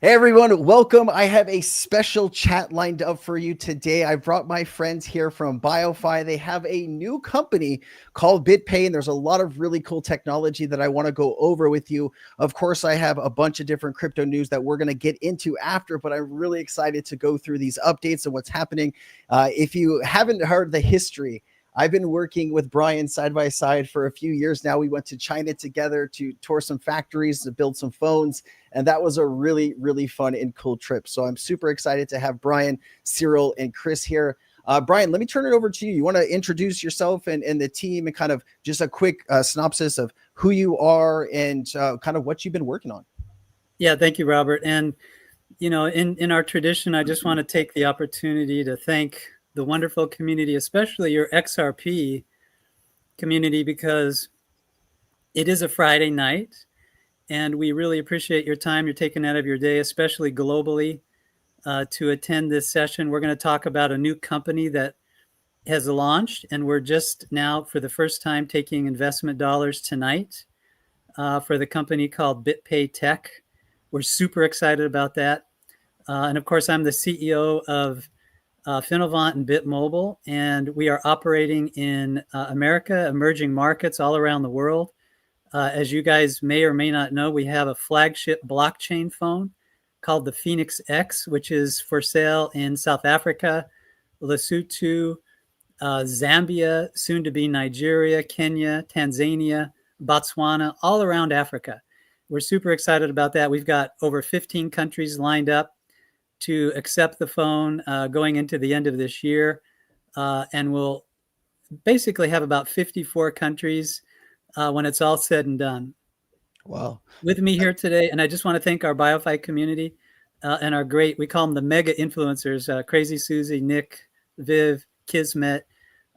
Hey everyone, welcome. I have a special chat lined up for you today. I brought my friends here from BIOFI. They have a new company called BitPay, and there's a lot of really cool technology that I want to go over with you. Of course, I have a bunch of different crypto news that we're going to get into after, but I'm really excited to go through these updates and what's happening. If you haven't heard the history, I've been working with Brian side by side for a few years now. We went to China together to tour some factories, to build some phones. And that was a really, really fun and cool trip. So I'm super excited to have Brian, Cyril, and Chris here. Brian, let me turn it over to you. You want to introduce yourself and the team and kind of just a quick synopsis of who you are and kind of what you've been working on. Yeah, thank you, Robert. And, you know, in our tradition, I just want to take the opportunity to thank the wonderful community, especially your XRP community, because it is a Friday night. And we really appreciate your time you're taking out of your day, especially globally, to attend this session. We're going to talk about a new company that has launched, and we're just now, for the first time, taking investment dollars tonight for the company called BitPayTech. We're super excited about that. And of course, I'm the CEO of Finovant and BitMobile, and we are operating in America, emerging markets all around the world. As you guys may or may not know, we have a flagship blockchain phone called the Phoenix X, which is for sale in South Africa, Lesotho, Zambia, soon to be Nigeria, Kenya, Tanzania, Botswana, all around Africa. We're super excited about that. We've got over 15 countries lined up to accept the phone going into the end of this year. And we'll basically have about 54 countries when it's all said and done. Wow. With me here today, and I just want to thank our BIOFI community and our great, we call them the mega influencers, Crazy Susie, Nick, Viv, Kismet,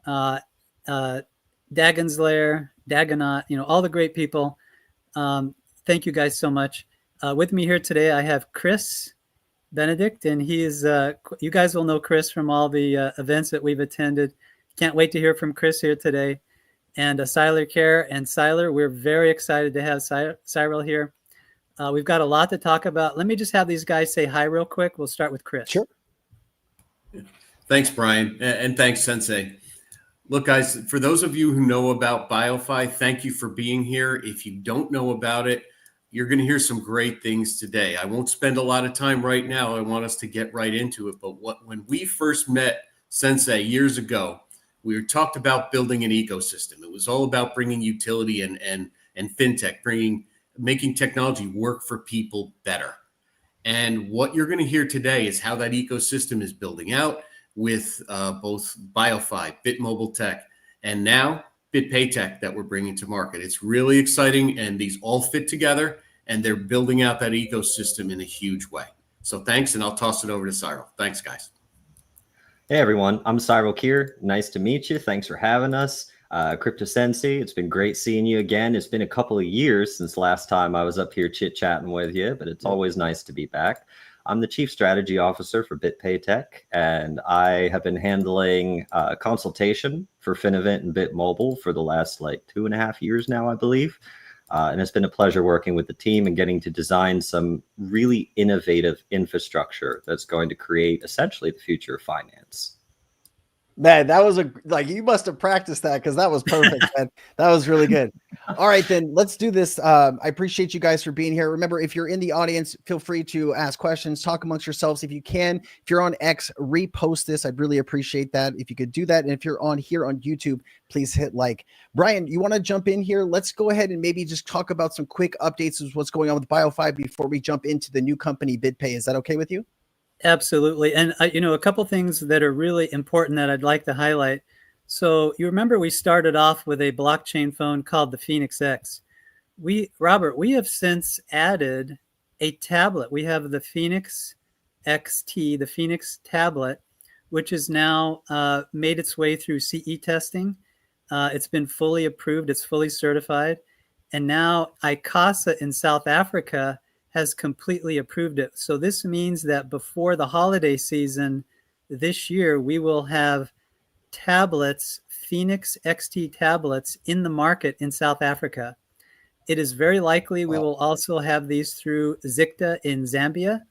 Dagon's Lair, Dagonaut, you know, all the great people. Thank you guys so much. With me here today, I have Chris Benedict, and he is, you guys will know Chris from all the events that we've attended. Can't wait to hear from Chris here today. And Siler Care and Siler, we're very excited to have Cyril here. We've got a lot to talk about. Let me just have these guys say hi real quick. We'll start with Chris. Sure. Thanks, Brian, and thanks, Sensei. Look, guys, for those of you who know about BIOFI, thank you for being here. If you don't know about it, you're going to hear some great things today. I won't spend a lot of time right now. I want us to get right into it. But when we first met Sensei years ago, we talked about building an ecosystem. It was all about bringing utility and fintech, making technology work for people better. And what you're going to hear today is how that ecosystem is building out with both BIOFI, BitMobile Tech, and now BitPayTech that we're bringing to market. It's really exciting, and these all fit together, and they're building out that ecosystem in a huge way. So thanks, and I'll toss it over to Cyril. Thanks, guys. Hey everyone, I'm Cyril Kier. Nice to meet you. Thanks for having us. Crypto Sensei, it's been great seeing you again. It's been a couple of years since last time I was up here chit-chatting with you, but it's always nice to be back. I'm the Chief Strategy Officer for BitPayTech, and I have been handling consultation for Finovant and BitMobile for the last 2.5 years now, I believe. And it's been a pleasure working with the team and getting to design some really innovative infrastructure that's going to create essentially the future of finance. Man, that was you must have practiced that because that was perfect, man. That was really good. All right, then let's do this. I appreciate you guys for being here. Remember, if you're in the audience, feel free to ask questions, talk amongst yourselves if you can. If you're on X, repost this. I'd really appreciate that if you could do that. And if you're on here on YouTube, please hit like. Brian, you want to jump in here? Let's go ahead and maybe just talk about some quick updates of what's going on with BIOFI before we jump into the new company, BitPay. Is that okay with you? Absolutely. And, you know, a couple things that are really important that I'd like to highlight. So you remember we started off with a blockchain phone called the Phoenix X. Robert, we have since added a tablet. We have the Phoenix XT, the Phoenix tablet, which has now made its way through CE testing. It's been fully approved. It's fully certified. And now ICASA in South Africa has completely approved it. So this means that before the holiday season this year, we will have tablets, Phoenix XT tablets in the market in South Africa. It is very likely we will also have these through Zikta in Zambia.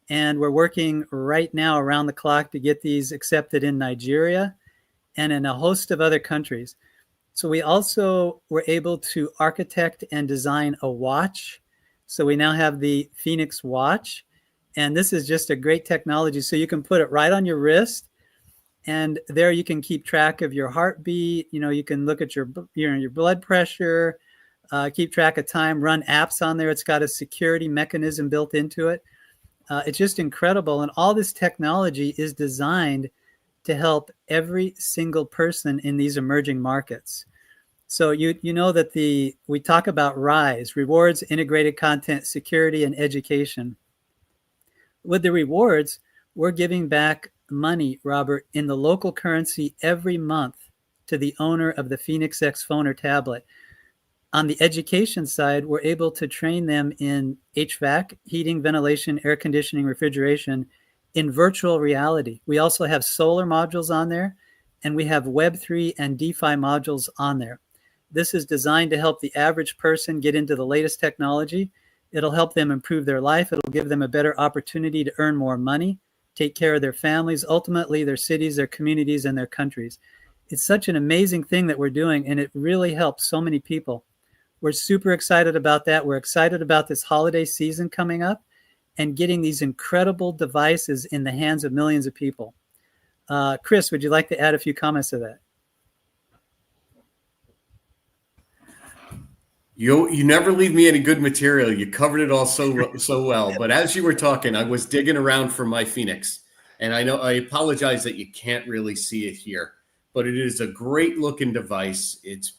And we're working right now around the clock to get these accepted in Nigeria and in a host of other countries. So we also were able to architect and design a watch. So we now have the Phoenix watch. And this is just a great technology. So you can put it right on your wrist. And there you can keep track of your heartbeat. You can look at your blood pressure, keep track of time, run apps on there. It's got a security mechanism built into it. It's just incredible. And all this technology is designed to help every single person in these emerging markets. So you know that we talk about RISE, rewards, integrated content, security, and education. With the rewards, we're giving back money, Robert, in the local currency every month to the owner of the Phoenix X phone or tablet. On the education side, we're able to train them in HVAC, heating, ventilation, air conditioning, refrigeration, in virtual reality. We also have solar modules on there, and we have Web3 and DeFi modules on there. This is designed to help the average person get into the latest technology. It'll help them improve their life. It'll give them a better opportunity to earn more money, take care of their families, ultimately their cities, their communities, and their countries. It's such an amazing thing that we're doing, and it really helps so many people. We're super excited about that. We're excited about this holiday season coming up and getting these incredible devices in the hands of millions of people. Chris, would you like to add a few comments to that? You never leave me any good material. You covered it all so well. But as you were talking, I was digging around for my Phoenix. And I apologize that you can't really see it here. But it is a great looking device. It's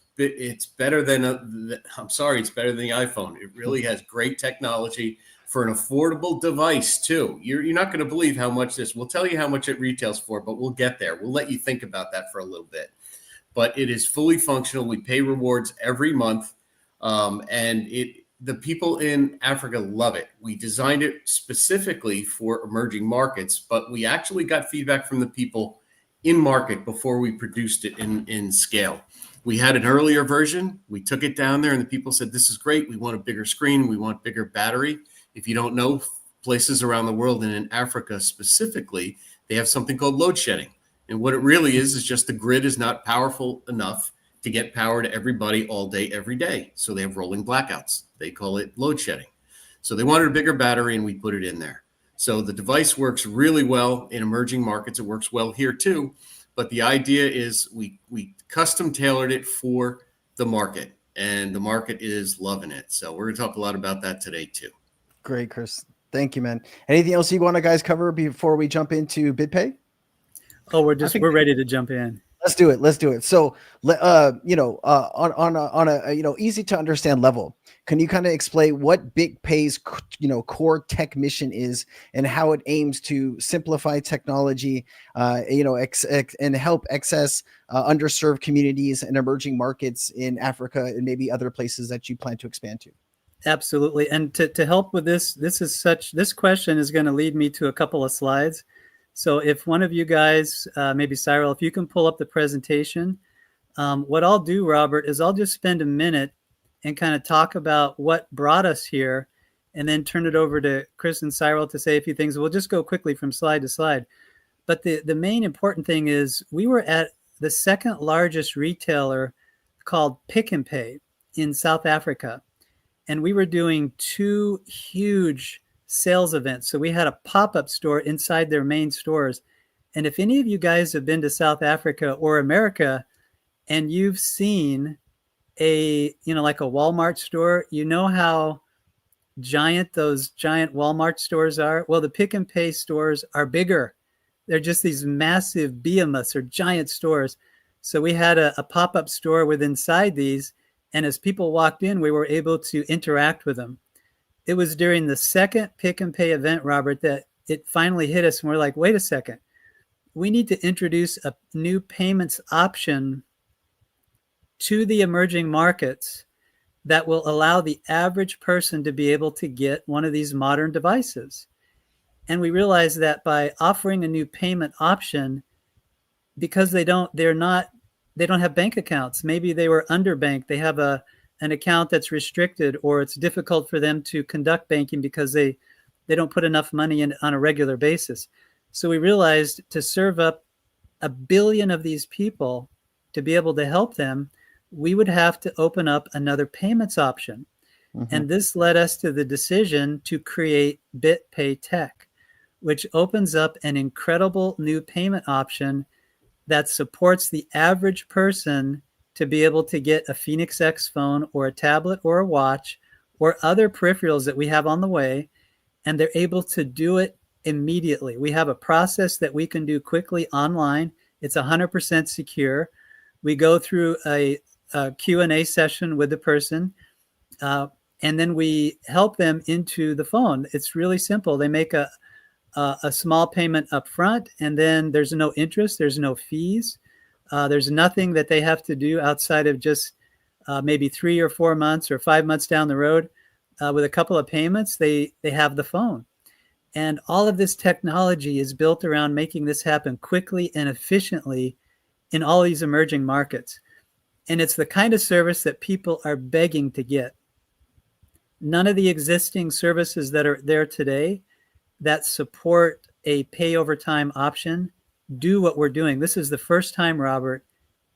better than it's better than the iPhone. It really has great technology for an affordable device too. You're not going to believe how much this. We'll tell you how much it retails for, but we'll get there. We'll let you think about that for a little bit. But it is fully functional. We pay rewards every month, and the people in Africa love it. We designed it specifically for emerging markets, but we actually got feedback from the people in market before we produced it in scale. We had an earlier version. We took it down there and the people said, this is great. We want a bigger screen. We want bigger battery. If you don't know, places around the world and in Africa specifically, they have something called load shedding. And what it really is just the grid is not powerful enough to get power to everybody all day, every day. So they have rolling blackouts. They call it load shedding. So they wanted a bigger battery and we put it in there. So the device works really well in emerging markets. It works well here too. But the idea is we custom tailored it for the market, and the market is loving it. So we're going to talk a lot about that today too. Great, Chris. Thank you, man. Anything else you want to guys cover before we jump into BitPay? Oh, we're ready to jump in. Let's do it. So, on a easy to understand level, can you kind of explain what BitPay's core tech mission is and how it aims to simplify technology, and help access underserved communities and emerging markets in Africa and maybe other places that you plan to expand to? Absolutely. And to help with this question is going to lead me to a couple of slides. So if one of you guys, maybe Cyril, if you can pull up the presentation, what I'll do, Robert, is I'll just spend a minute and kind of talk about what brought us here and then turn it over to Chris and Cyril to say a few things. We'll just go quickly from slide to slide. But the main important thing is we were at the second largest retailer called Pick n Pay in South Africa. And we were doing 2 huge sales events. So we had a pop-up store inside their main stores. And if any of you guys have been to South Africa or America and you've seen like a Walmart store, you know how those giant Walmart stores are? Well, the Pick n Pay stores are bigger. They're just these massive behemoths or giant stores. So we had a pop-up store with inside these. And as people walked in, we were able to interact with them. It was during the second Pick n Pay event, Robert, that it finally hit us. And we're like, wait a second. We need to introduce a new payments option to the emerging markets that will allow the average person to be able to get one of these modern devices. And we realized that by offering a new payment option, because they don't have bank accounts. Maybe they were underbanked. They have an account that's restricted, or it's difficult for them to conduct banking because they they don't put enough money in on a regular basis. So we realized to serve up 1 billion of these people, to be able to help them, we would have to open up another payments option. And this led us to the decision to create BitPayTech, which opens up an incredible new payment option that supports the average person to be able to get a Phoenix X phone or a tablet or a watch or other peripherals that we have on the way, and they're able to do it immediately. We have a process that we can do quickly online. It's 100% secure. We go through a Q&A session with the person, and then we help them into the phone. It's really simple. They make a small payment up front, and then there's no interest, there's no fees. There's nothing that they have to do outside of just maybe 3 or 4 months or 5 months down the road. With a couple of payments, they have the phone. And all of this technology is built around making this happen quickly and efficiently in all these emerging markets. And it's the kind of service that people are begging to get. None of the existing services that are there today that support a pay over time option do what we're doing. This is the first time, Robert,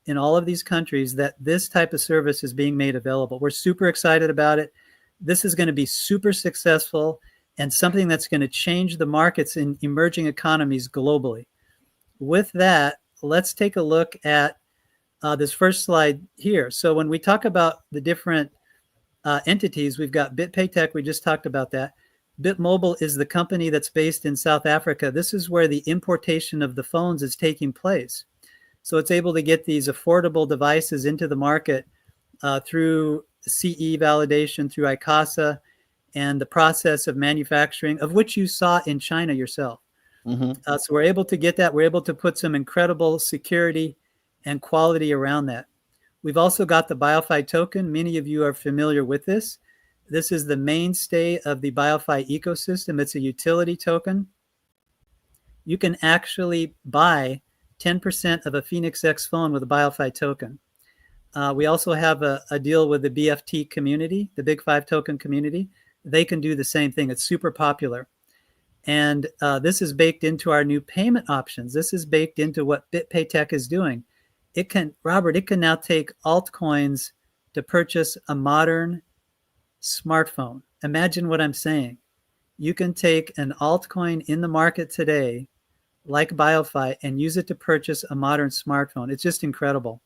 in all of these countries that this type of service is being made available. We're super excited about it. This is going to be super successful and something that's going to change the markets in emerging economies globally. With that, let's take a look at this first slide here. So when we talk about the different entities, we've got BitPayTech, we just talked about that. BitMobile is the company that's based in South Africa. This is where the importation of the phones is taking place. So it's able to get these affordable devices into the market through CE validation, through ICASA, and the process of manufacturing, of which you saw in China yourself. So we're able to get that. We're able to put some incredible security and quality around that. We've also got the BIOFI token. Many of you are familiar with this. This is the mainstay of the BIOFI ecosystem. It's a utility token. You can actually buy 10% of a Phoenix X phone with a BIOFI token. We also have a deal with the BFT community, the Big Five token community. They can do the same thing. It's super popular. And this is baked into our new payment options. This is baked into what BitPayTech is doing. It can, Robert, it can now take altcoins to purchase a modern smartphone. Imagine what I'm saying. You can take an altcoin in the market today, like BIOFI, and use it to purchase a modern smartphone. It's just incredible.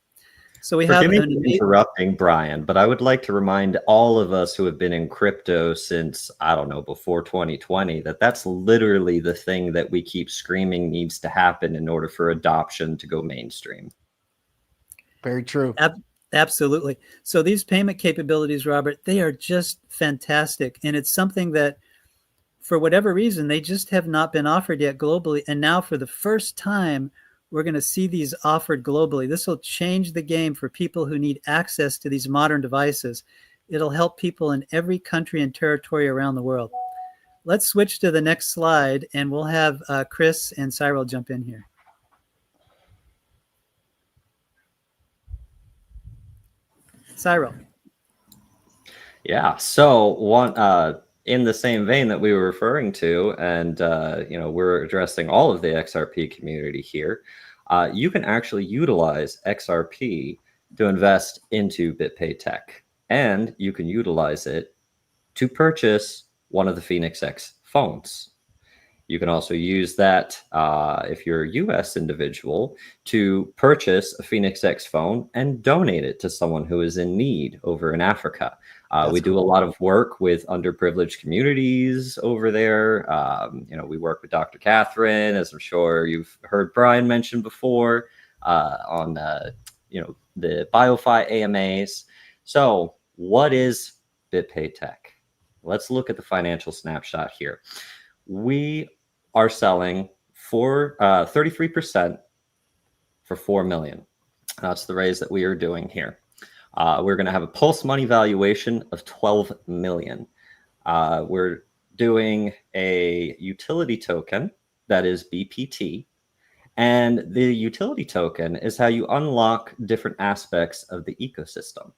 So we have interrupting, Brian, but I would like to remind all of us who have been in crypto since, I don't know, before 2020, that that's literally the thing that we keep screaming needs to happen in order for adoption to go mainstream. Very true. Absolutely. So these payment capabilities, Robert, they are just fantastic. And it's something that, for whatever reason, they just have not been offered yet globally. And now for the first time, we're going to see these offered globally. This will change the game for people who need access to these modern devices. It'll help people in every country and territory around the world. Let's switch to the next slide, and we'll have Chris and Cyril jump in here. Cyril. Yeah. So one in the same vein that we were referring to, and we're addressing all of the XRP community here. You can actually utilize XRP to invest into BitPayTech, and you can utilize it to purchase one of the Phoenix X phones. You can also use that if you're a US individual to purchase a Phoenix X phone and donate it to someone who is in need over in Africa. We do a lot of work with underprivileged communities over there. We work with Dr. Catherine, as I'm sure you've heard Brian mention before, on the BIOFI AMAs. So what is BitPayTech? Let's look at the financial snapshot here. We are selling for 33% for $4 million. That's the raise that we are doing here. We're going to have a pulse money valuation of $12 million. We're doing a utility token that is BPT. And the utility token is how you unlock different aspects of the ecosystem.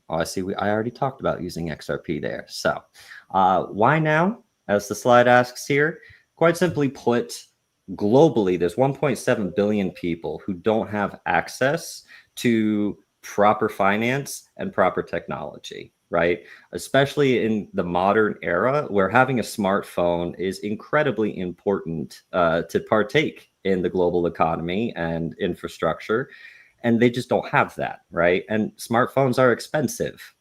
Oh, I see. I already talked about using XRP there. So why now? As the slide asks here, quite simply put, globally, there's 1.7 billion people who don't have access to proper finance and proper technology, right? Especially in the modern era where having a smartphone is incredibly important to partake in the global economy and infrastructure. And they just don't have that, right? And smartphones are expensive.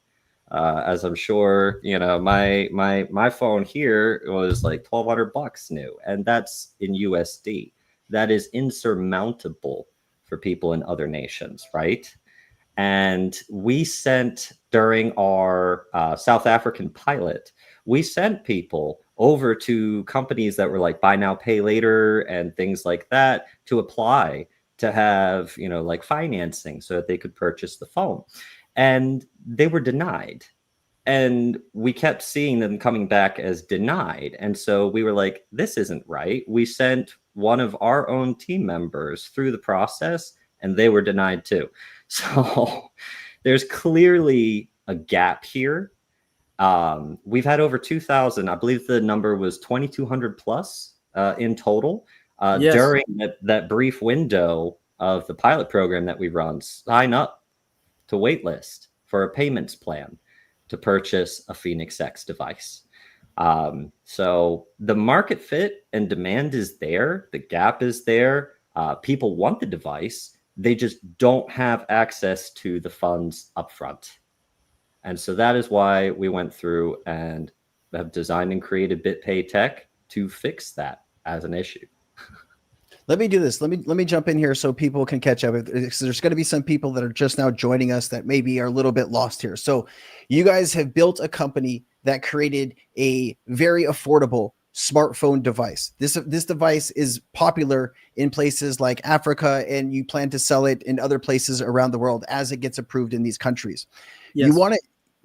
As I'm sure, you know, my phone here was like $1,200 new, and that's in USD. That is insurmountable for people in other nations, right? And we sent during our South African pilot, we sent people over to companies that were like buy now, pay later and things like that to apply to have, you know, like financing so that they could purchase the phone. And they were denied. And we kept seeing them coming back as denied. And so we were like, this isn't right. We sent one of our own team members through the process and they were denied too. So there's clearly a gap here. We've had over 2,000, I believe the number was 2,200 plus in total Yes. during that brief window of the pilot program that we run, sign up to waitlist for a payments plan to purchase a Phoenix X device. So the market fit and demand is there. The gap is there. People want the device. They just don't have access to the funds upfront. And so that is why we went through and have designed and created BitPayTech to fix that as an issue. Let me do this. Let me jump in here so people can catch up. There's going to be some people that are just now joining us that maybe are a little bit lost here. So you guys have built a company that created a very affordable smartphone device. This device is popular in places like Africa, and you plan to sell it in other places around the world as it gets approved in these countries. Yes. You want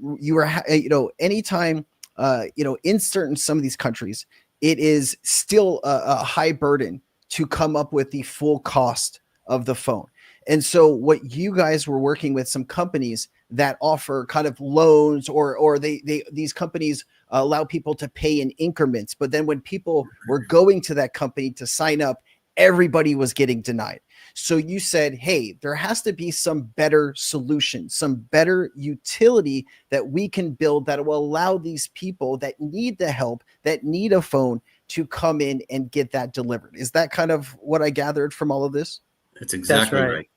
to, anytime, in some of these countries, it is still a high burden to come up with the full cost of the phone. And so what you guys were working with some companies that offer kind of loans or these companies allow people to pay in increments. But then when people were going to that company to sign up, everybody was getting denied. So you said, hey, there has to be some better solution, some better utility that we can build that will allow these people that need the help, that need a phone, to come in and get that delivered. Is that kind of what I gathered from all of this? That's exactly That's right. right.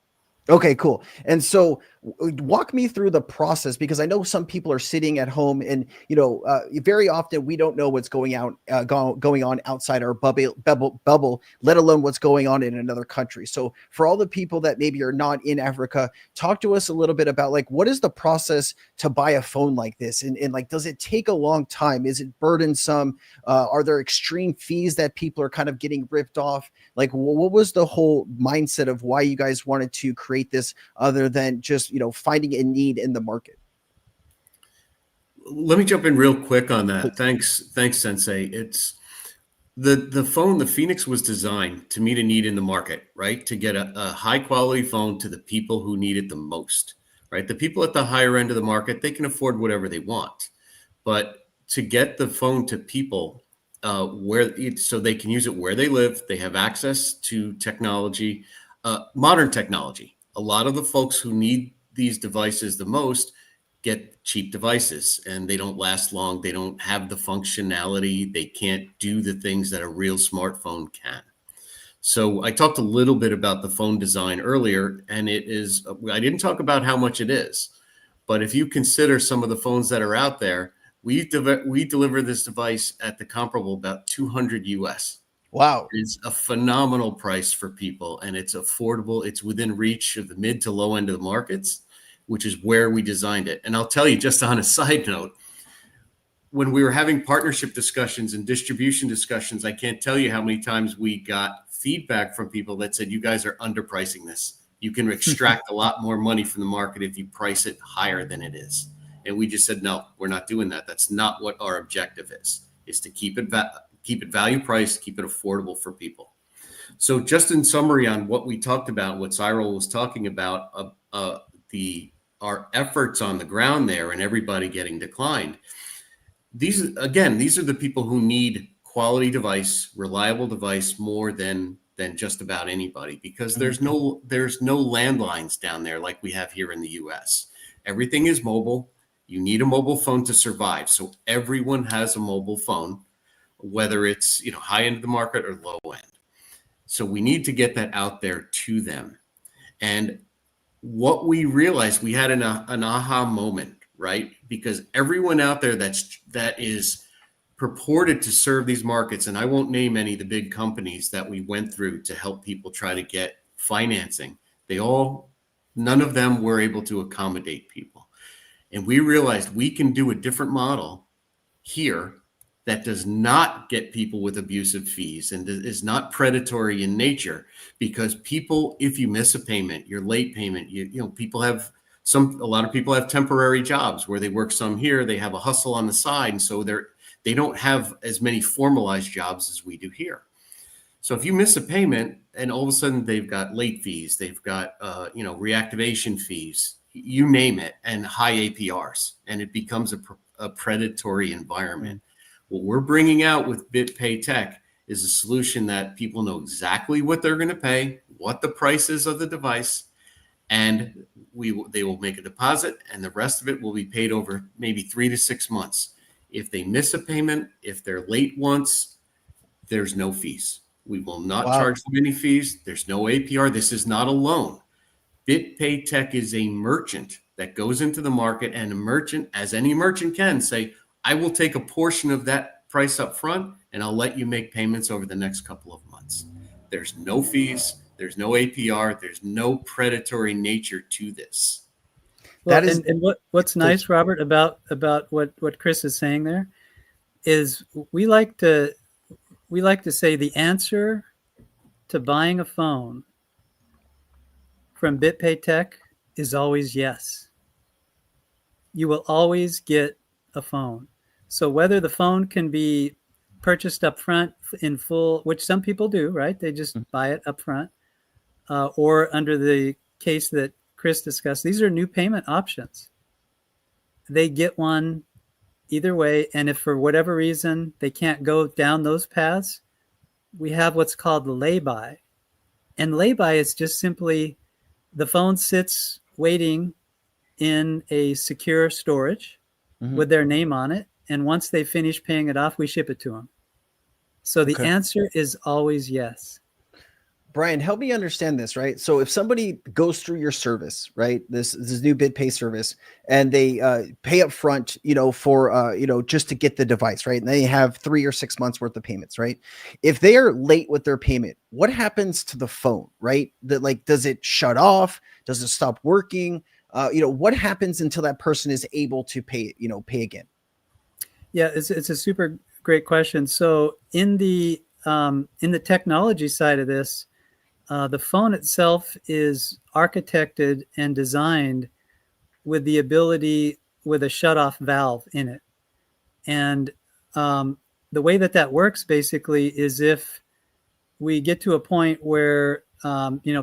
Okay, cool. And so walk me through the process, because I know some people are sitting at home and, very often we don't know what's going on outside our bubble, let alone what's going on in another country. So for all the people that maybe are not in Africa, talk to us a little bit about like, what is the process to buy a phone like this? And like, does it take a long time? Is it burdensome? Are there extreme fees that people are kind of getting ripped off? Like, what was the whole mindset of why you guys wanted to create this other than just, finding a need in the market? Let me jump in real quick on that. Thanks, Sensei. It's the phone, the Phoenix, was designed to meet a need in the market, right? To get a high quality phone to the people who need it the most, right? The people at the higher end of the market, they can afford whatever they want, but to get the phone to people so they can use it where they live, they have access to technology, modern technology. A lot of the folks who need these devices the most get cheap devices and they don't last long. They don't have the functionality. They can't do the things that a real smartphone can. So I talked a little bit about the phone design earlier, and I didn't talk about how much it is, but if you consider some of the phones that are out there, we deliver this device at the comparable about 200 US. Wow. It's a phenomenal price for people, and it's affordable. It's within reach of the mid to low end of the markets, which is where we designed it. And I'll tell you, just on a side note, when we were having partnership discussions and distribution discussions, I can't tell you how many times we got feedback from people that said, you guys are underpricing this. You can extract a lot more money from the market if you price it higher than it is. And we just said, no, we're not doing that. That's not what our objective is to keep it value priced, keep it affordable for people. So just in summary on what we talked about, what Cyril was talking about, the our efforts on the ground there and everybody getting declined. These are the people who need quality device, reliable device more than just about anybody, because there's no landlines down there like we have here in the US. Everything is mobile. You need a mobile phone to survive. So everyone has a mobile phone, whether it's, high end of the market or low end. So we need to get that out there to them. And what we realized, we had an aha moment, right? Because everyone out there that is purported to serve these markets, and I won't name any of the big companies that we went through to help people try to get financing. None of them were able to accommodate people. And we realized we can do a different model here that does not get people with abusive fees and is not predatory in nature, because people, if you miss a payment, your late payment, a lot of people have temporary jobs where they work some here, they have a hustle on the side. And so they don't have as many formalized jobs as we do here. So if you miss a payment and all of a sudden they've got late fees, they've got, reactivation fees, you name it, and high APRs, and it becomes a predatory environment. What we're bringing out with BitPayTech is a solution that people know exactly what they're going to pay, what the price is of the device, and they will make a deposit, and the rest of it will be paid over maybe 3 to 6 months. If they miss a payment, if they're late once, there's no fees. We will not charge them any fees. There's no APR. This is not a loan. BitPayTech is a merchant that goes into the market, and a merchant, as any merchant can, say, I will take a portion of that price up front, and I'll let you make payments over the next couple of months. There's no fees. There's no APR. There's no predatory nature to this. Well, what's nice, Robert, about what Chris is saying there is we like to say the answer to buying a phone from BitPayTech is always yes. You will always get a phone. So whether the phone can be purchased up front in full, which some people do, right? They just buy it up front, or under the case that Chris discussed, these are new payment options. They get one either way. And if for whatever reason they can't go down those paths, we have what's called lay-by. And lay-by is just simply the phone sits waiting in a secure storage with their name on it. And once they finish paying it off, we ship it to them. So the answer is always yes. Brian, help me understand this, right? So if somebody goes through your service, right, this new BitPay service, and they pay up front, for, just to get the device, right? And they have 3 or 6 months worth of payments, right? If they are late with their payment, what happens to the phone, right? Does it shut off? Does it stop working? What happens until that person is able to pay again? Yeah, it's a super great question. So in the technology side of this, the phone itself is architected and designed with the ability with a shutoff valve in it. And the way that works basically is if we get to a point where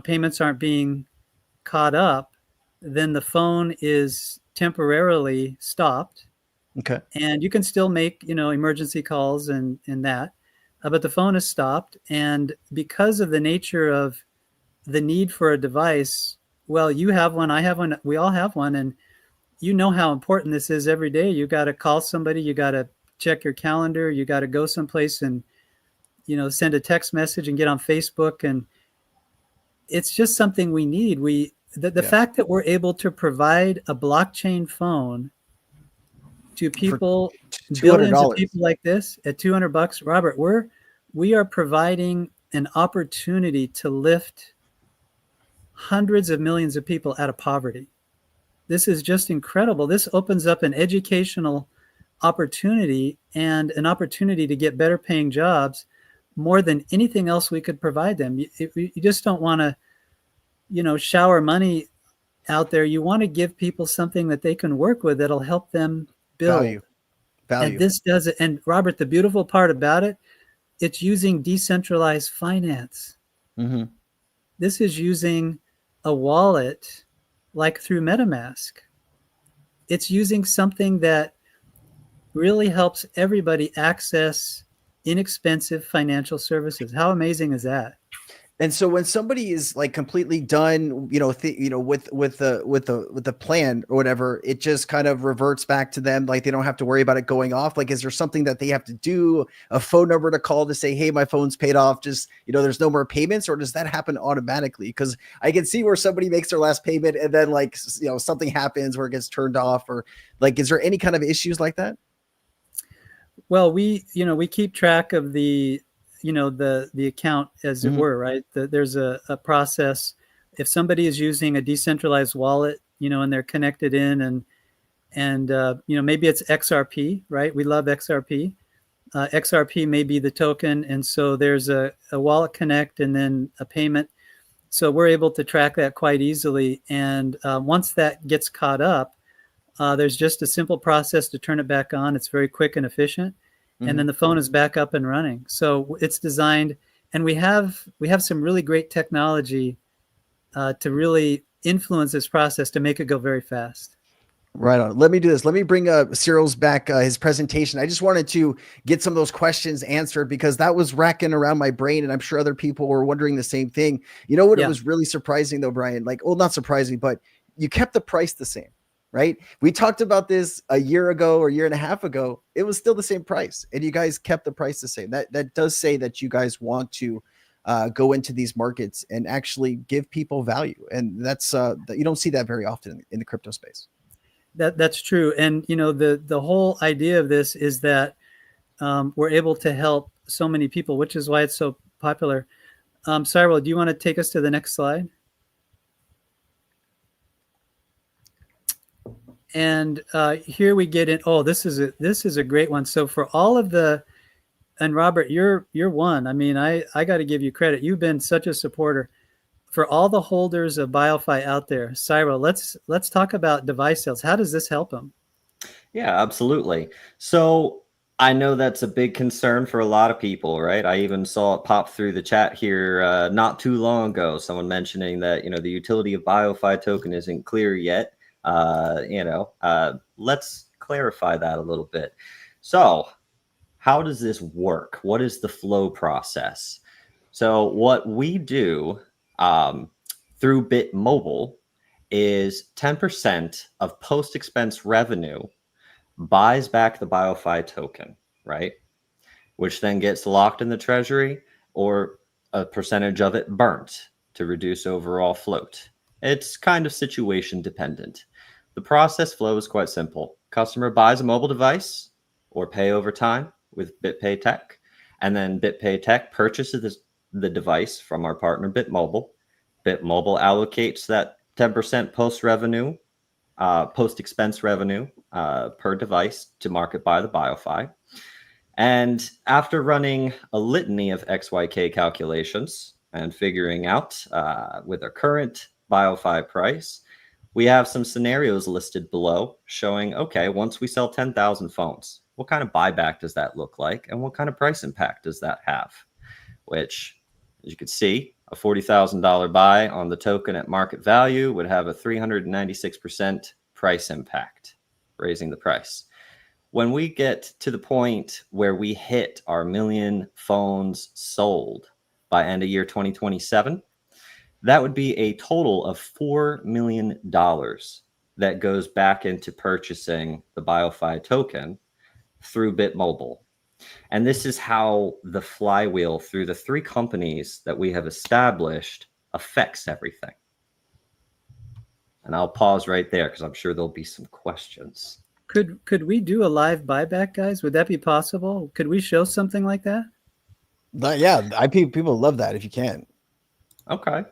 payments aren't being caught up, then the phone is temporarily stopped. Okay. And you can still make, emergency calls and that, but the phone is stopped. And because of the nature of the need for a device, well, you have one, I have one, we all have one. And you know how important this is every day. You got to call somebody, you got to check your calendar, you got to go someplace and, send a text message and get on Facebook. And it's just something we need. The fact that we're able to provide a blockchain phone to people, billions of people like this at $200, Robert, we are providing an opportunity to lift hundreds of millions of people out of poverty. This is just incredible. This opens up an educational opportunity and an opportunity to get better paying jobs more than anything else we could provide them. You just don't want to, shower money out there. You want to give people something that they can work with that'll help them build. Value. And this does it. And Robert, the beautiful part about it, it's using decentralized finance. This is using a wallet like through MetaMask. It's using something that really helps everybody access inexpensive financial services. How amazing is that? And so when somebody is like completely done, with the plan or whatever, it just kind of reverts back to them. Like they don't have to worry about it going off. Like, is there something that they have to do, a phone number to call to say, hey, my phone's paid off, just, there's no more payments, or does that happen automatically? Because I can see where somebody makes their last payment and then like, something happens where it gets turned off, or like, is there any kind of issues like that? Well, we keep track of the account, as it were, right? There's a process. If somebody is using a decentralized wallet, and they're connected in, and maybe it's XRP, right? We love XRP. XRP may be the token, and so there's a wallet connect and then a payment. So we're able to track that quite easily. And once that gets caught up, there's just a simple process to turn it back on. It's very quick and efficient. And then the phone is back up and running. So it's designed, and we have some really great technology to really influence this process to make it go very fast. Right on. Let me do this. Let me bring Cyril's back his presentation. I just wanted to get some of those questions answered because that was racking around my brain, and I'm sure other people were wondering the same thing. You know what? It was really surprising though, Brian. Like, well, not surprising, but you kept the price the same. Right? We talked about this a year ago or a year and a half ago. It was still the same price, and you guys kept the price the same. That does say that you guys want to go into these markets and actually give people value, and that's you don't see that very often in the crypto space. That's true, and the whole idea of this is that we're able to help so many people, which is why it's so popular. Cyril, do you want to take us to the next slide? And here we get in. Oh, this is a great one. So for all of and Robert, you're one. I mean, I got to give you credit. You've been such a supporter. For all the holders of BIOFI out there, Cyril, let's talk about device sales. How does this help them? Yeah, absolutely. So I know that's a big concern for a lot of people, right? I even saw it pop through the chat here not too long ago. Someone mentioning that the utility of BIOFI token isn't clear yet. Let's clarify that a little bit. So how does this work? What is the flow process? So what we do through BitMobile is 10% of post-expense revenue buys back the BIOFI token, right? Which then gets locked in the treasury, or a percentage of it burnt to reduce overall float. It's kind of situation dependent. The process flow is quite simple. Customer buys a mobile device or pay over time with BitPayTech, and then BitPayTech purchases the device from our partner BitMobile. BitMobile allocates that 10% post-expense revenue per device to market by the BIOFI. And after running a litany of XYK calculations and figuring out with our current BIOFI price, we have some scenarios listed below showing, okay, once we sell 10,000 phones, what kind of buyback does that look like? And what kind of price impact does that have? Which, as you can see, a $40,000 buy on the token at market value would have a 396% price impact, raising the price. When we get to the point where we hit our million phones sold by end of year 2027, that would be a total of $4 million that goes back into purchasing the BIOFI token through BitMobile. And this is how the flywheel through the three companies that we have established affects everything. And I'll pause right there because I'm sure there'll be some questions. Could we do a live buyback, guys? Would that be possible? Could we show something like that? Yeah, people love that if you can. Okay.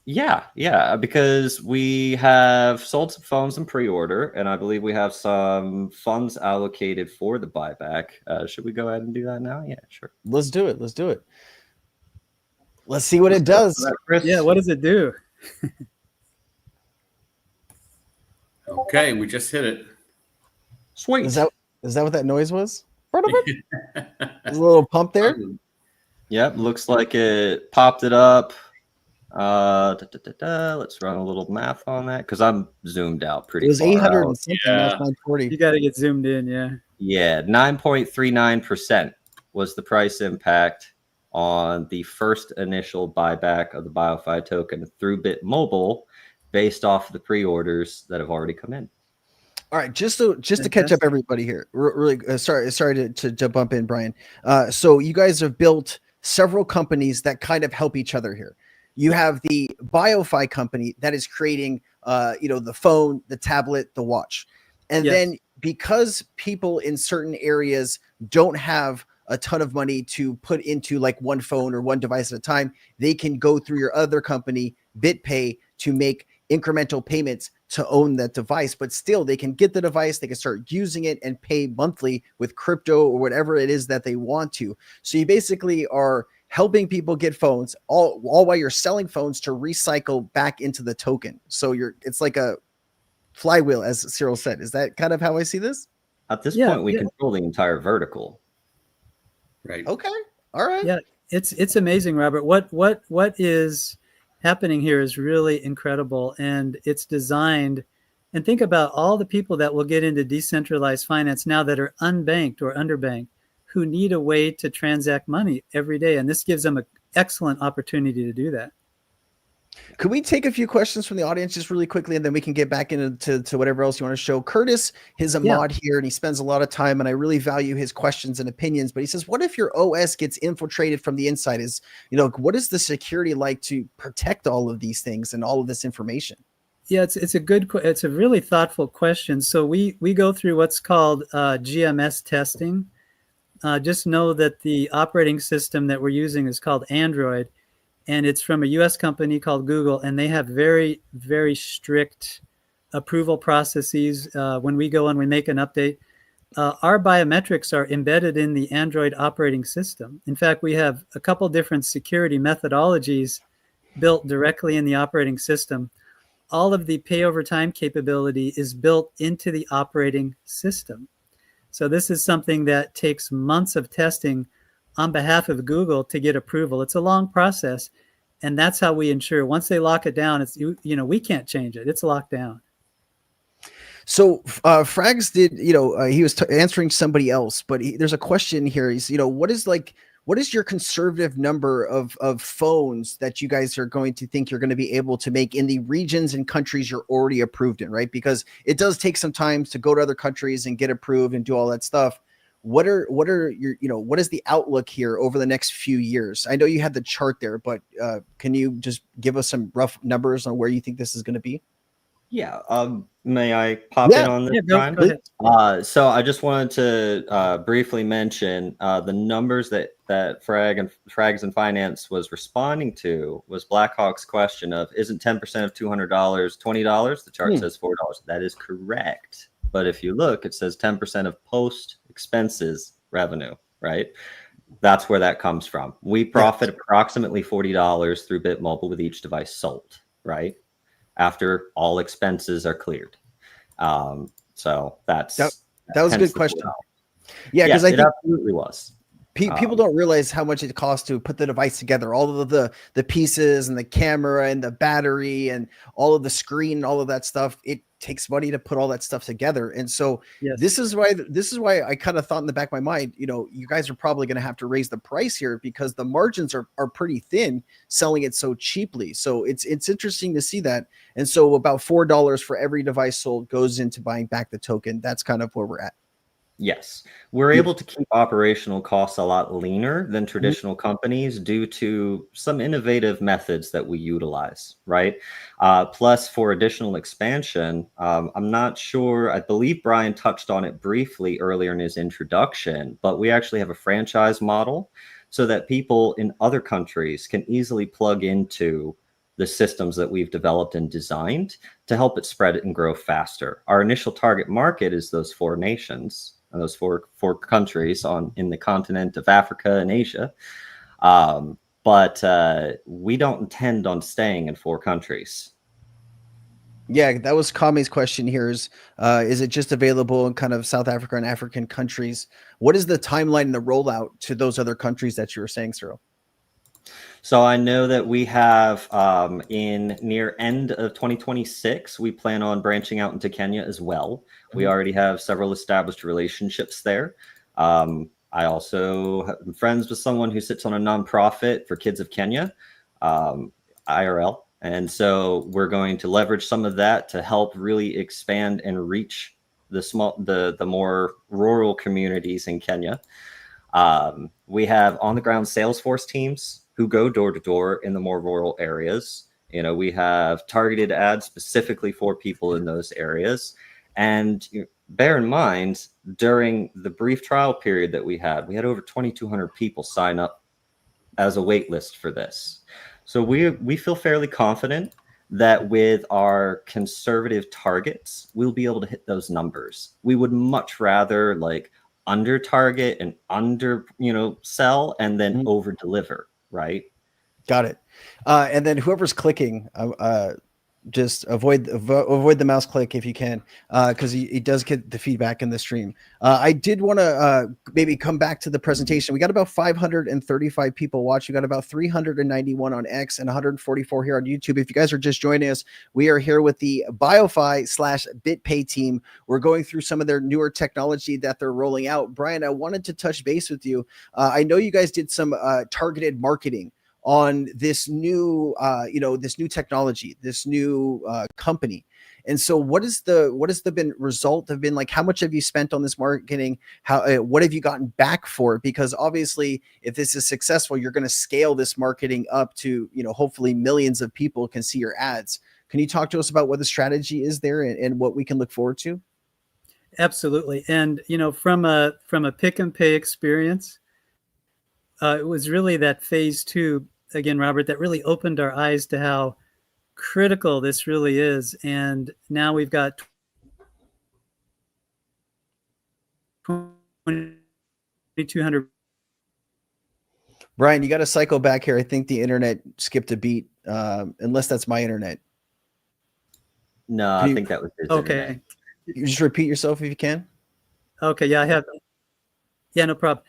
Yeah, because we have sold some phones in pre-order, and I believe we have some funds allocated for the buyback. Should we go ahead and do that now? Yeah, sure. Let's do it. Let's see what it does. Yeah, what does it do? Okay, we just hit it. Sweet. Is that what that noise was? There's a little pump there. Yep, looks like it popped it up. Let's run a little math on that because I'm zoomed out It pretty was far 800 out. and something. Now it's 940. You got to get zoomed in. Yeah. Yeah, 9.39% was the price impact on the first initial buyback of the BIOFI token through BitMobile based off of the pre-orders that have already come in. All right, just to catch up everybody here. Really, sorry to bump in, Brian. So you guys have built several companies that kind of help each other here. You have the BIOFI company that is creating, the phone, the tablet, the watch, and Yes. then because people in certain areas don't have a ton of money to put into like one phone or one device at a time, they can go through your other company, BitPay, to make incremental payments to own that device, but still they can get the device, they can start using it and pay monthly with crypto or whatever it is that they want to. So you basically are helping people get phones all while you're selling phones to recycle back into the token. So it's like a flywheel, as Cyril said. Is that kind of how I see this? At this Yeah, point, we control the entire vertical. Right. Okay. All right. Yeah, it's amazing, Robert. What is happening here is really incredible, and it's designed. And think about all the people that will get into decentralized finance now that are unbanked or underbanked, who need a way to transact money every day, and this gives them an excellent opportunity to do that. Could we take a few questions from the audience just really quickly, and then we can get back into whatever else you want to show? Curtis is a mod here, and he spends a lot of time, and I really value his questions and opinions. But he says, what if your OS gets infiltrated from the inside? What is the security like to protect all of these things and all of this information? Yeah, it's a really thoughtful question. So we go through what's called GMS testing. Just know that the operating system that we're using is called Android. And it's from a US company called Google, and they have very, very strict approval processes. When we go and we make an update, our biometrics are embedded in the Android operating system. In fact, we have a couple different security methodologies built directly in the operating system. All of the pay over time capability is built into the operating system. So this is something that takes months of testing on behalf of Google to get approval. It's a long process, and that's how we ensure once they lock it down, we can't change it. It's locked down. So Frags did, he was answering somebody else, but there's a question here. He's, what is your conservative number of phones that you guys are going to think you're going to be able to make in the regions and countries you're already approved in, right? Because it does take some time to go to other countries and get approved and do all that stuff. What is the outlook here over the next few years? I know you had the chart there, but can you just give us some rough numbers on where you think this is going to be? Yeah. May I pop in on this, Brian? Go ahead. So I just wanted to briefly mention the numbers that Frags and Finance was responding to was Blackhawk's question of, isn't 10% of $200 $20? The chart says $4. That is correct. But if you look, it says 10% of post expenses revenue, right? That's where that comes from. We profit approximately $40 through BitMobile with each device sold, right? After all expenses are cleared. So that was a good question. Yeah, because I think absolutely was. People don't realize how much it costs to put the device together, all of the pieces and the camera and the battery and all of the screen, all of that stuff. It takes money to put all that stuff together. And so this is why I kind of thought in the back of my mind, you guys are probably going to have to raise the price here because the margins are pretty thin selling it so cheaply. So it's interesting to see that. And so about $4 for every device sold goes into buying back the token. That's kind of where we're at. Yes, we're able to keep operational costs a lot leaner than traditional companies due to some innovative methods that we utilize, right? Plus, for additional expansion, I'm not sure, I believe Brian touched on it briefly earlier in his introduction, but we actually have a franchise model so that people in other countries can easily plug into the systems that we've developed and designed to help it spread and grow faster. Our initial target market is those 4 nations. Those four countries in the continent of Africa and Asia. But we don't intend on staying in 4 countries. Yeah, that was Kami's question here is it just available in kind of South Africa and African countries? What is the timeline and the rollout to those other countries that you were saying, Cyril? So I know that we have in near end of 2026, we plan on branching out into Kenya as well. We already have several established relationships there. I also am friends with someone who sits on a nonprofit for kids of Kenya, IRL. And so we're going to leverage some of that to help really expand and reach the more rural communities in Kenya. We have on the ground Salesforce teams who go door to door in the more rural areas. You know, we have targeted ads specifically for people in those areas. And bear in mind, during the brief trial period that we had over 2,200 people sign up as a wait list for this. So we feel fairly confident that with our conservative targets, we'll be able to hit those numbers. We would much rather like under target and under, sell and then over deliver, right? Got it. And then whoever's clicking, just avoid the mouse click if you can, because it does get the feedback in the stream. I did want to maybe come back to the presentation. We got about 535 people watch. We got about 391 on X and 144 here on YouTube. If you guys are just joining us, we are here with the BIOFI/BitPay team. We're going through some of their newer technology that they're rolling out. Brian, I wanted to touch base with you. I know you guys did some targeted marketing on this new, this new technology, this new company. And so what has the result have been like? How much have you spent on this marketing? What have you gotten back for it? Because obviously if this is successful, you're going to scale this marketing up to, hopefully millions of people can see your ads. Can you talk to us about what the strategy is there and what we can look forward to? Absolutely. And, from a pick and pay experience, it was really that phase 2, again, Robert, that really opened our eyes to how critical this really is. And now we've got 2,200. Brian, you got to cycle back here. I think the internet skipped a beat, unless that's my internet. No, I think that was his okay. internet. You just repeat yourself if you can. Okay. Yeah, I have. Yeah, no problem.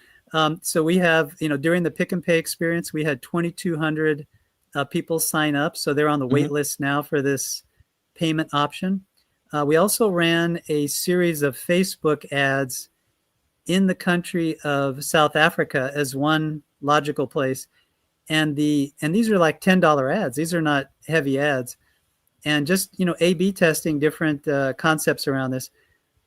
So we have, during the pick and pay experience, we had 2,200 people sign up. So they're on the wait list now for this payment option. We also ran a series of Facebook ads in the country of South Africa as one logical place. And these are like $10 ads. These are not heavy ads. And just, A/B testing different concepts around this.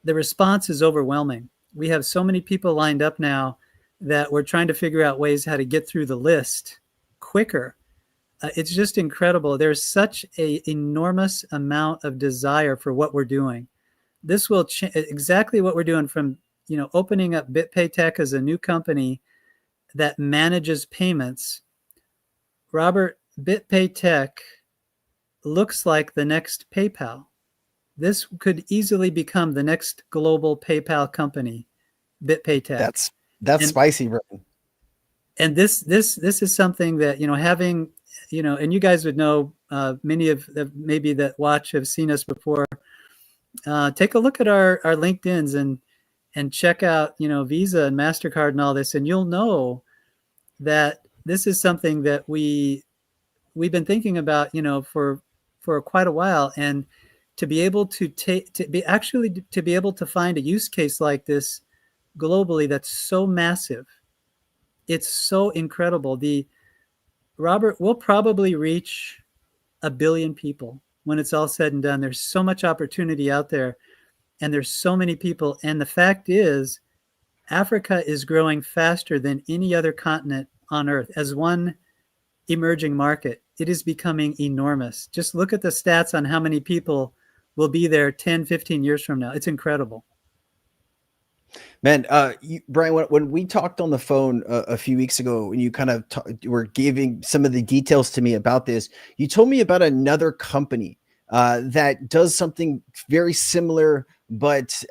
The response is overwhelming. We have so many people lined up now that we're trying to figure out ways how to get through the list quicker. It's just incredible. There's such an enormous amount of desire for what we're doing. This will change exactly what we're doing from, opening up BitPayTech as a new company that manages payments. Robert, BitPayTech looks like the next PayPal. This could easily become the next global PayPal company, BitPayTech. That's spicy, Brian. And this is something that, having, and you guys would know, many of maybe that watch have seen us before. Take a look at our LinkedIns and check out, Visa and MasterCard and all this, and you'll know that this is something that we've been thinking about, for quite a while. And to be able to be able to find a use case like this globally that's so massive, it's so incredible. Robert, we'll probably reach 1 billion people when it's all said and done. There's so much opportunity out there, and there's so many people. And the fact is, Africa is growing faster than any other continent on Earth. As one emerging market, it is becoming enormous. Just look at the stats on how many people will be there 10, 15 years from now. It's incredible. Man, Brian, when we talked on the phone a few weeks ago, and you kind of were giving some of the details to me about this, you told me about another company that does something very similar, but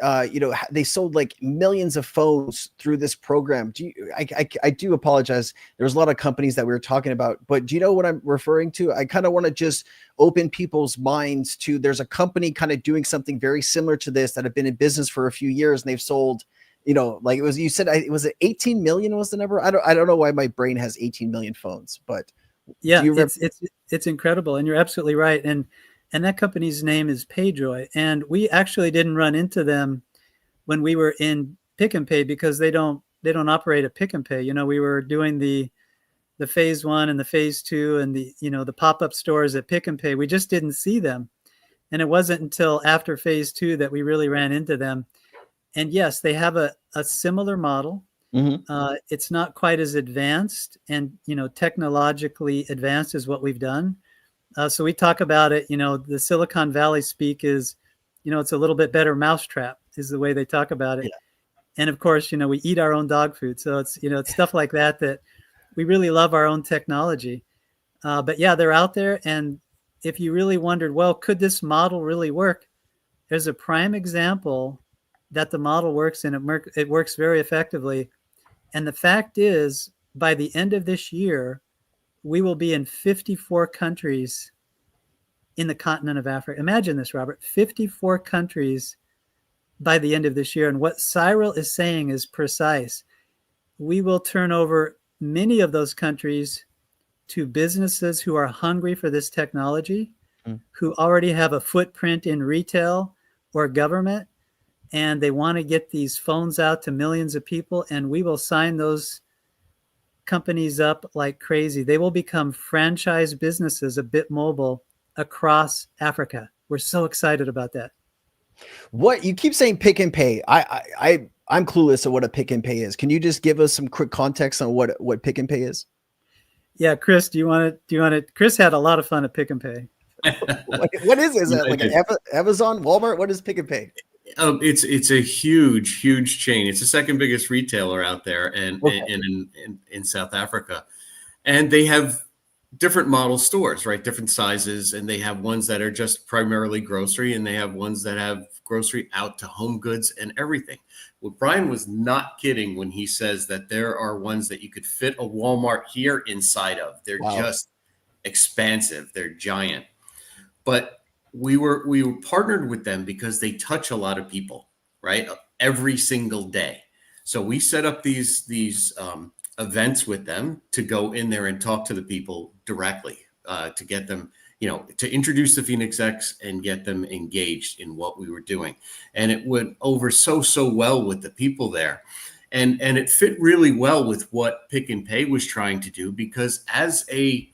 they sold like millions of phones through this program. I do apologize. There was a lot of companies that we were talking about, but do you know what I'm referring to? I kind of want to just open people's minds to, there's a company kind of doing something very similar to this that have been in business for a few years, and they've sold, like it was, you said, it was 18 million was the number. I don't know why my brain has 18 million phones, but Yeah, Do you remember? it's incredible, and you're absolutely right. And that company's name is Payjoy, and we actually didn't run into them when we were in Pick and Pay because they don't operate a Pick and Pay. You know, we were doing the phase 1 and the phase 2 and the pop-up stores at Pick and Pay. We just didn't see them, and it wasn't until after phase 2 that we really ran into them. And yes, they have a similar model. It's not quite as advanced and technologically advanced as what we've done. So we talk about it. The Silicon Valley speak is, it's a little bit better mousetrap is the way they talk about it. Yeah. And of course, we eat our own dog food. So it's it's stuff like that we really love our own technology. But yeah, they're out there. And if you really wondered, well, could this model really work? There's a prime example that the model works and it works very effectively. And the fact is, by the end of this year, we will be in 54 countries in the continent of Africa. Imagine this, Robert, 54 countries by the end of this year. And what Cyril is saying is precise. We will turn over many of those countries to businesses who are hungry for this technology, who already have a footprint in retail or government, and they want to get these phones out to millions of people, and we will sign those companies up like crazy. They will become franchise businesses of BitMobile across Africa. We're so excited about that. What you keep saying, Pick and Pay. I'm clueless of what a Pick and Pay is. Can you just give us some quick context on what Pick and Pay is? Yeah, Chris, do you want to? Chris had a lot of fun at Pick and Pay. What is it? Is that like an Amazon, Walmart? What is Pick and Pay? It's a huge chain. It's the second biggest retailer out there, and in South Africa, and they have different model stores, right? Different sizes, and they have ones that are just primarily grocery, and they have ones that have grocery out to home goods and everything. Well, Brian was not kidding when he says that there are ones that you could fit a Walmart here inside of. They're just expansive. They're giant. But we were partnered with them because they touch a lot of people, right? Every single day. So we set up these events with them to go in there and talk to the people directly, to get them, to introduce the Phoenix X and get them engaged in what we were doing. And it went over so well with the people there. And it fit really well with what Pick and Pay was trying to do, because as a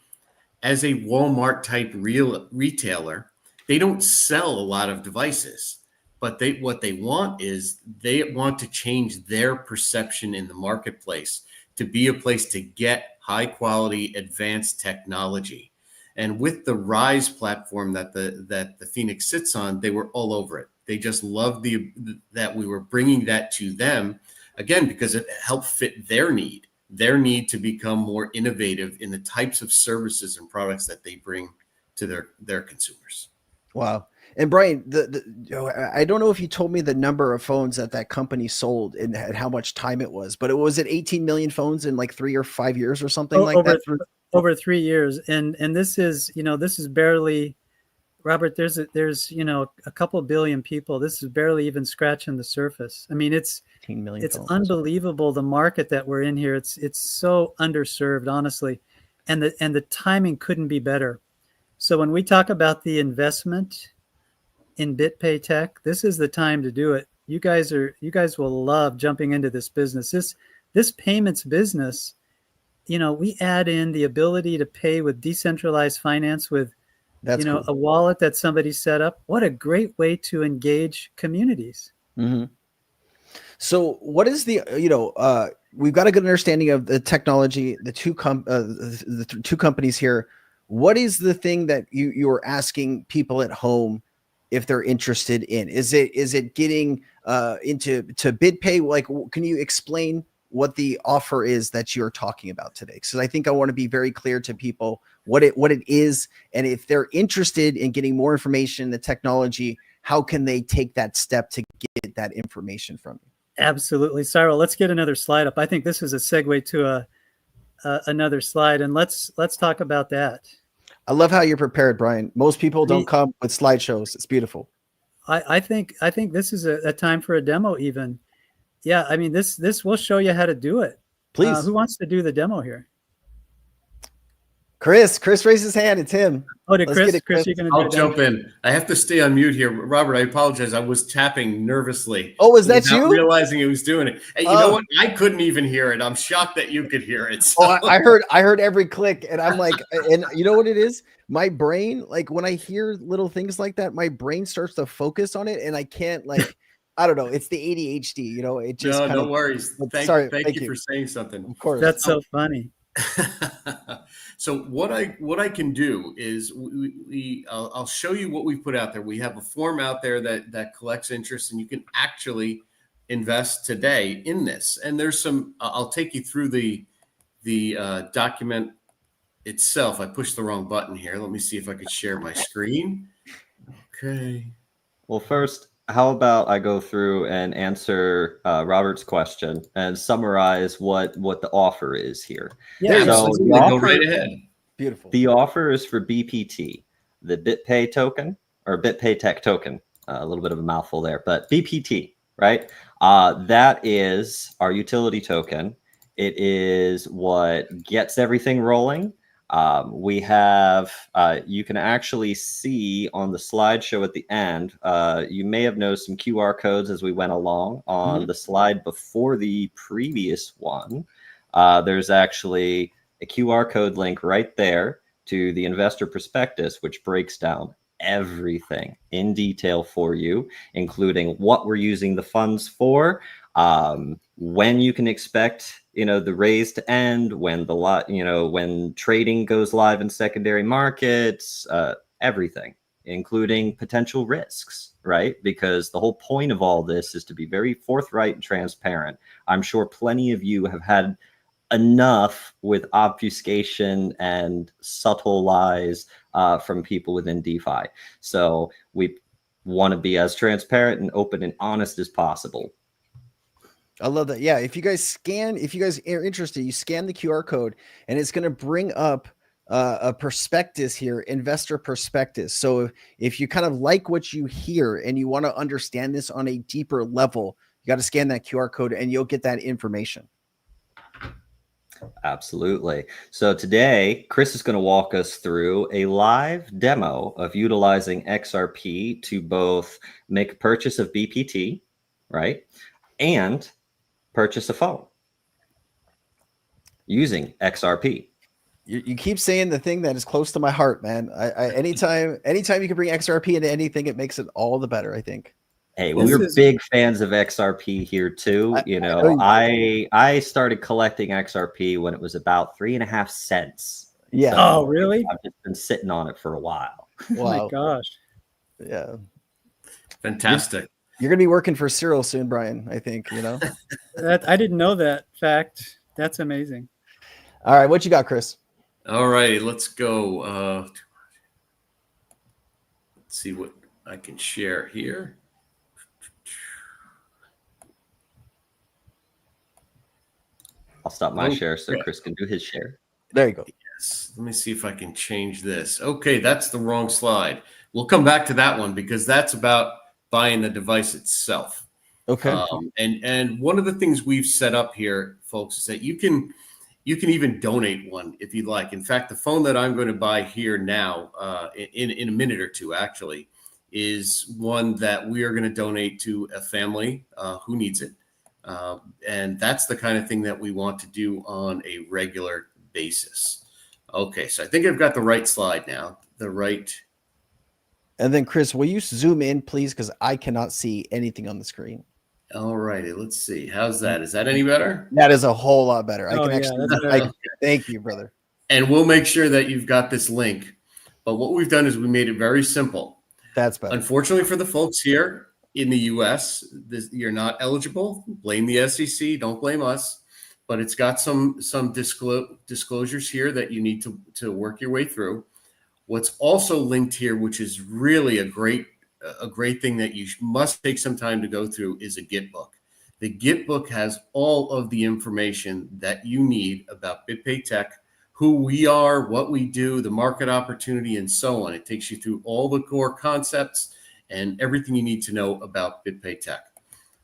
Walmart type retailer, they don't sell a lot of devices, but what they want is they want to change their perception in the marketplace to be a place to get high quality advanced technology. And with the Rise platform that the Phoenix sits on, they were all over it. They just loved that we were bringing that to them, again, because it helped fit their need to become more innovative in the types of services and products that they bring to their consumers. Wow. And Brian, I don't know if you told me the number of phones that company sold and how much time it was, but was it 18 million phones in like 3 or 5 years or something like that? Over 3 years. And this is, this is barely, Robert, there's a couple billion people. This is barely even scratching the surface. I mean, it's 18 million it's phones. Unbelievable, the market that we're in here. It's so underserved, honestly. And the timing couldn't be better. So when we talk about the investment in BitPayTech, this is the time to do it. You guys will love jumping into this business. This payments business, we add in the ability to pay with decentralized finance with cool. A wallet that somebody set up. What a great way to engage communities. Mm-hmm. So what is we've got a good understanding of the technology, the two companies here. What is the thing that you're asking people at home if they're interested in? Is it getting into BitPay? Like, can you explain what the offer is that you're talking about today? Because I think I want to be very clear to people what it is, and if they're interested in getting more information, the technology, how can they take that step to get that information from you? Absolutely, Cyril. Let's get another slide up. I think this is a segue to another slide, and let's talk about that. I love how you're prepared, Brian. Most people don't come with slideshows. It's beautiful. I think this is a time for a demo even. Yeah, I mean, this will show you how to do it. Please. Who wants to do the demo here? Chris raised his hand. It's him. Oh, did Let's get Chris? it, Chris, you're going to do I'll jump in. I have to stay on mute here. Robert, I apologize. I was tapping nervously. Oh, was that without you? realizing it was doing it. Hey, you know what? I couldn't even hear it. I'm shocked that you could hear it. So. Oh, I heard every click, and I'm like, and you know what it is? My brain, like when I hear little things like that, my brain starts to focus on it, and I can't like, I don't know. It's the ADHD, you know. It just no worries. Thank you for saying something. Of course, That's so funny. So what I can do is I'll show you what we put out there. We have a form out there that collects interest, and you can actually invest today in this. And there's some. I'll take you through the document itself. I pushed the wrong button here. Let me see if I could share my screen. Okay. Well, first, how about I go through and answer Robert's question and summarize what the offer is here. Yeah, so go right ahead. Beautiful. The offer is for BPT, the BitPay token or BitPayTech token. A little bit of a mouthful there, but BPT, right? That is our utility token. It is what gets everything rolling. We have, you can actually see on the slideshow at the end, you may have noticed some QR codes as we went along on the slide before the previous one. There's actually a QR code link right there to the investor prospectus, which breaks down everything in detail for you, including what we're using the funds for, when you can expect, the raise to end, when when trading goes live in secondary markets, everything, including potential risks, right? Because the whole point of all this is to be very forthright and transparent. I'm sure plenty of you have had enough with obfuscation and subtle lies from people within DeFi. So we want to be as transparent and open and honest as possible. I love that. Yeah. If you guys are interested, you scan the QR code and it's going to bring up a prospectus here, investor prospectus. So if you kind of like what you hear and you want to understand this on a deeper level, you got to scan that QR code and you'll get that information. Absolutely. So today, Chris is going to walk us through a live demo of utilizing XRP to both make a purchase of BPT, right? And purchase a phone using XRP. You keep saying the thing that is close to my heart, man. Anytime you can bring XRP into anything, it makes it all the better, I think. Hey, we're big fans of XRP here too. I started collecting XRP when it was about 3.5 cents. Yeah. So oh, really? I've just been sitting on it for a while. Wow. Oh my gosh. Yeah. Fantastic. You're going to be working for Cyril soon, Brian, I think, That I didn't know that fact. That's amazing. All right. What you got, Chris? All right, let's go. Let's see what I can share here. I'll stop my share so Chris can do his share. There you go. Yes. Let me see if I can change this. Okay, that's the wrong slide. We'll come back to that one because that's about buying the device itself. Okay. And one of the things we've set up here, folks, is that you can even donate one if you'd like. In fact, the phone that I'm going to buy here now, in a minute or two, actually, is one that we are going to donate to a family who needs it. And that's the kind of thing that we want to do on a regular basis. Okay, so I think I've got the right slide now. And then, Chris, will you zoom in, please? Because I cannot see anything on the screen. All righty, let's see. How's that? Is that any better? That is a whole lot better. Thank you, brother. And we'll make sure that you've got this link. But what we've done is we made it very simple. That's better. Unfortunately for the folks here in the US, you're not eligible. Blame the SEC. Don't blame us. But it's got some disclosures here that you need to work your way through. What's also linked here, which is really a great thing that you must take some time to go through, is a Git book. The Git book has all of the information that you need about BitPayTech, who we are, what we do, the market opportunity, and so on. It takes you through all the core concepts and everything you need to know about BitPayTech.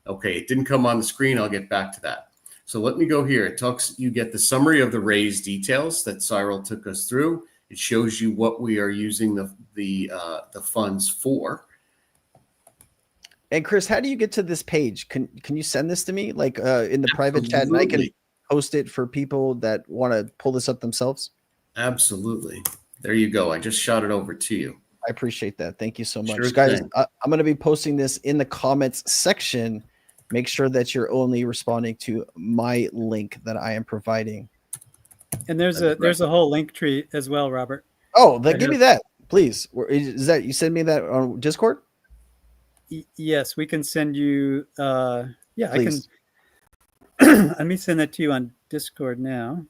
Okay, it didn't come on the screen. I'll get back to that. So let me go here. It talks, you get the summary of the raise details that Cyril took us through. It shows you what we are using the funds for. And Chris, how do you get to this page? Can you send this to me like in the private chat, and I can post it for people that want to pull this up themselves? Absolutely. There you go. I just shot it over to you. I appreciate that. Thank you so much. Sure Guys, thing. I'm going to be posting this in the comments section. Make sure that you're only responding to my link that I am providing. And there's a whole link tree as well, Robert. Oh, then give me that, please. Is that, you send me that on Discord? Yes, we can send you. Yeah, Please. I can. Let me send that to you on Discord now.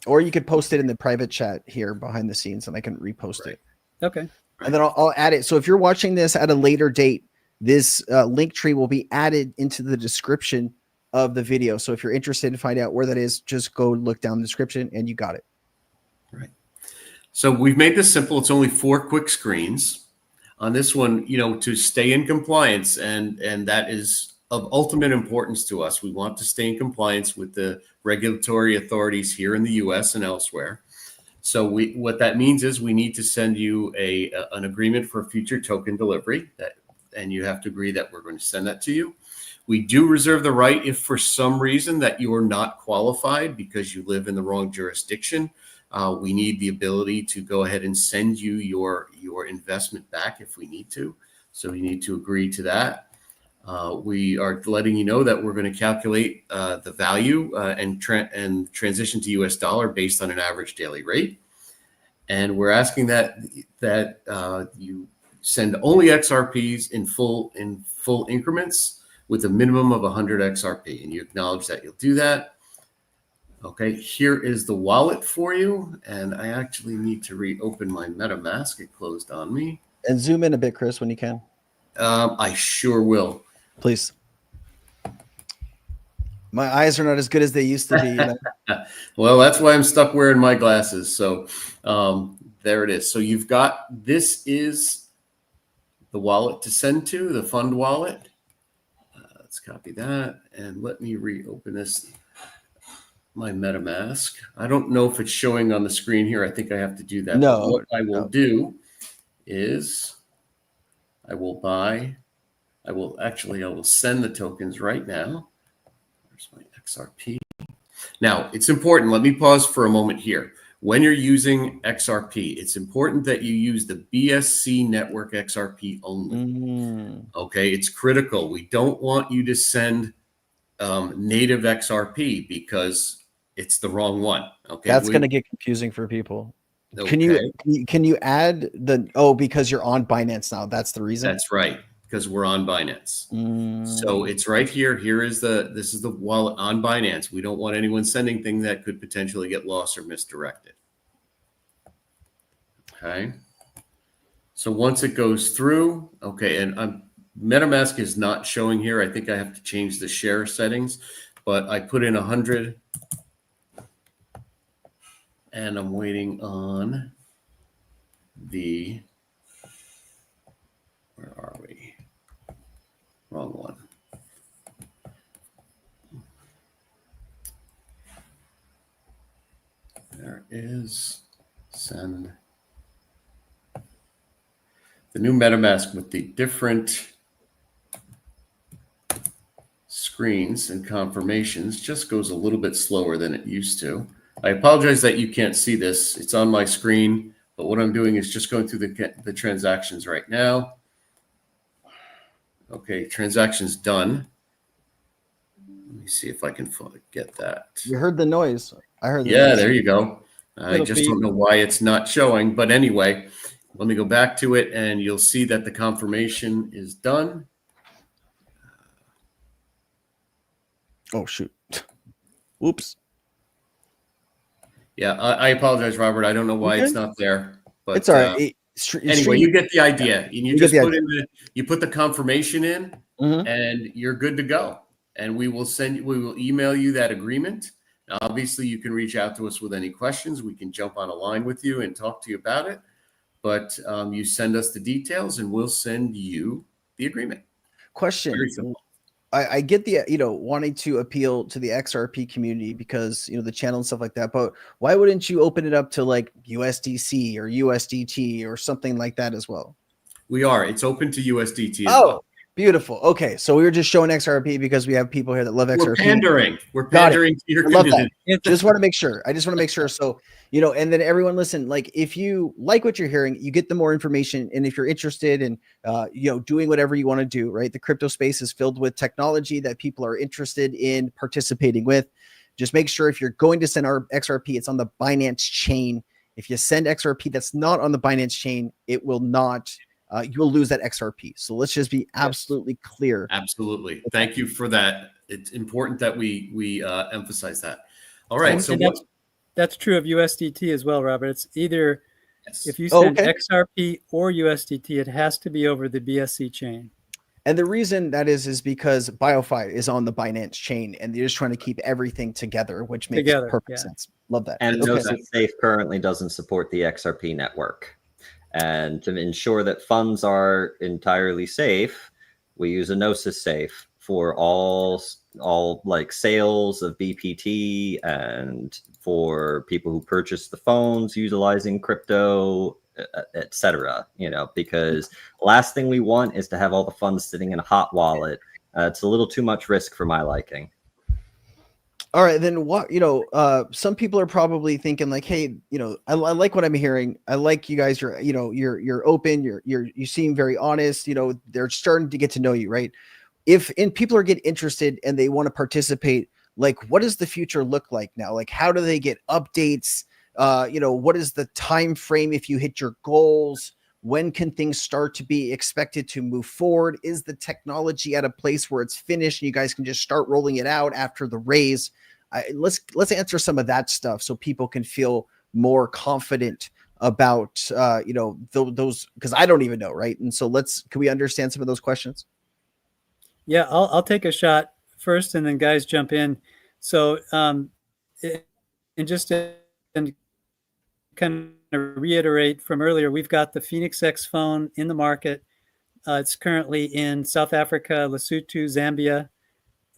Or you could post it in the private chat here behind the scenes, and I can repost it. Okay. And then I'll add it. So if you're watching this at a later date, this link tree will be added into the description of the video. So if you're interested in finding out where that is, just go look down the description and you got it. Right. So we've made this simple. It's only 4 quick screens. On this one, you know, to stay in compliance, and that is of ultimate importance to us. We want to stay in compliance with the regulatory authorities here in the US and elsewhere. So what that means is we need to send you an agreement for future token delivery, and you have to agree that we're going to send that to you. We do reserve the right, if for some reason that you are not qualified because you live in the wrong jurisdiction, we need the ability to go ahead and send you your investment back if we need to. So you need to agree to that. We are letting you know that we're going to calculate the value and transition to US dollar based on an average daily rate. And we're asking that you send only XRPs in full increments with a minimum of 100 XRP. And you acknowledge that you'll do that. Okay, here is the wallet for you. And I actually need to reopen my MetaMask. It closed on me. And zoom in a bit, Chris, when you can. I sure will. Please. My eyes are not as good as they used to be. You know? Well, that's why I'm stuck wearing my glasses. So there it is. So you've got, this is the wallet to send to, the fund wallet. Let's copy that. And let me reopen this, my MetaMask. I don't know if it's showing on the screen here. I think I have to do that. No. But what I will do is I will send the tokens right now. There's my XRP. Now, it's important. Let me pause for a moment here. When you're using XRP, it's important that you use the BSC network XRP only. Okay, it's critical. We don't want you to send native XRP because it's the wrong one. Okay, that's going to get confusing for people. Okay. Can you add the because you're on Binance now? That's the reason. That's right, because we're on Binance. So it's right here. This is the wallet on Binance. We don't want anyone sending things that could potentially get lost or misdirected. Okay. So once it goes through, okay, and MetaMask is not showing here. I think I have to change the share settings, but I put in 100. And I'm waiting on where are we? Wrong one. There is send. The new MetaMask with the different screens and confirmations just goes a little bit slower than it used to. I apologize that you can't see this. It's on my screen, but what I'm doing is just going through the transactions right now. Okay, transactions done. Let me see if I can get that. You heard the noise. I heard the noise. noise. There you go. I just don't know why it's not showing, but anyway, let me go back to it and you'll see that the confirmation is done. Oh, shoot. Oops. Yeah, I apologize, Robert. I don't know why it's not there, but it's all right. Anyway, you get the idea. And you just put the confirmation in, mm-hmm. and you're good to go. And we will email you that agreement. Now, obviously, you can reach out to us with any questions. We can jump on a line with you and talk to you about it. But you send us the details, and we'll send you the agreement. Question: I get the, wanting to appeal to the XRP community because, the channel and stuff like that. But why wouldn't you open it up to like USDC or USDT or something like that as well? It's open to USDT as Oh, well. beautiful. Okay. So we were just showing XRP because we have people here that love XRP. We're pandering to your community. Just want to make sure. I just want to make sure. So, and then everyone listen, like if you like what you're hearing, you get the more information. And if you're interested in, doing whatever you want to do, right? The crypto space is filled with technology that people are interested in participating with. Just make sure if you're going to send our XRP, it's on the Binance chain. If you send XRP that's not on the Binance chain, it will not, you will lose that XRP. So let's just be absolutely clear. Absolutely. Thank you for that. It's important that we emphasize that. All right. And so that's true of USDT as well, Robert. It's either if you send XRP or USDT, it has to be over the BSC chain. And the reason that is because BIOFI is on the Binance chain, and they're just trying to keep everything together, which makes perfect sense. Love that. And Gnosis Safe currently doesn't support the XRP network. And to ensure that funds are entirely safe, we use a Gnosis Safe for all like sales of BPT and for people who purchase the phones utilizing crypto, etc. Because last thing we want is to have all the funds sitting in a hot wallet. It's a little too much risk for my liking. All right, then what, some people are probably thinking like, hey, I like what I'm hearing. I like you guys. You're open. You seem very honest. They're starting to get to know you, right? If people are getting interested and they want to participate, like, what does the future look like now? Like, how do they get updates? What is the time frame if you hit your goals? When can things start to be expected to move forward? Is the technology at a place where it's finished and you guys can just start rolling it out after the raise? Let's answer some of that stuff so people can feel more confident about those, because I don't even know, right? And so can we understand some of those questions? Yeah, I'll take a shot first, and then guys jump in. So, just to kind of reiterate from earlier, we've got the Phoenix X phone in the market. It's currently in South Africa, Lesotho, Zambia.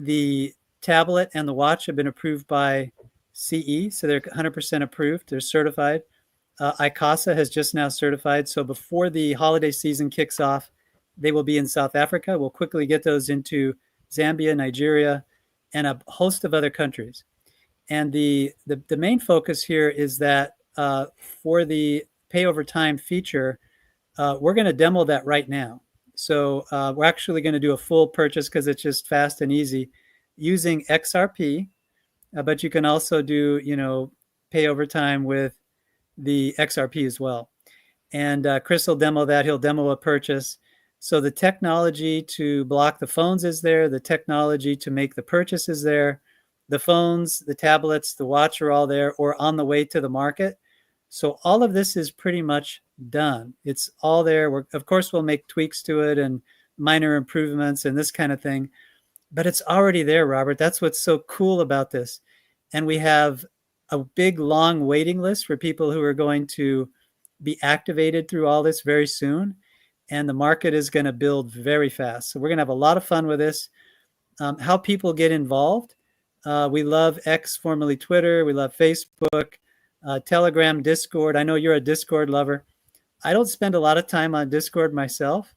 The tablet and the watch have been approved by CE, so they're 100% approved. They're certified. ICASA has just now certified. So before the holiday season kicks off, they will be in South Africa. We'll quickly get those into Zambia, Nigeria, and a host of other countries. And the main focus here is that for the pay over time feature, we're going to demo that right now. So we're actually going to do a full purchase because it's just fast and easy using XRP, but you can also do, pay over time with the XRP as well. And Chris will demo that. He'll demo a purchase. So the technology to block the phones is there. The technology to make the purchase is there. The phones, the tablets, the watch are all there or on the way to the market. So all of this is pretty much done. It's all there. Of course, we'll make tweaks to it and minor improvements and this kind of thing. But it's already there, Robert. That's what's so cool about this. And we have a big, long waiting list for people who are going to be activated through all this very soon. And the market is going to build very fast. So we're going to have a lot of fun with this. How people get involved. We love X, formerly Twitter. We love Facebook, Telegram, Discord. I know you're a Discord lover. I don't spend a lot of time on Discord myself,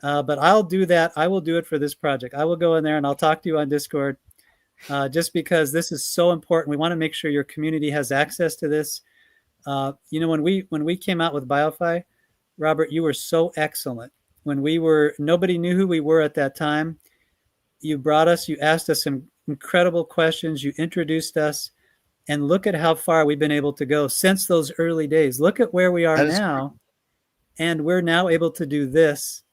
but I'll do that. I will do it for this project. I will go in there and I'll talk to you on Discord just because this is so important. We want to make sure your community has access to this. When we came out with BIOFI, Robert, you were so excellent. Nobody knew who we were at that time. You asked us some incredible questions. You introduced us, and look at how far we've been able to go since those early days. Look at where we are now, and we're now able to do this.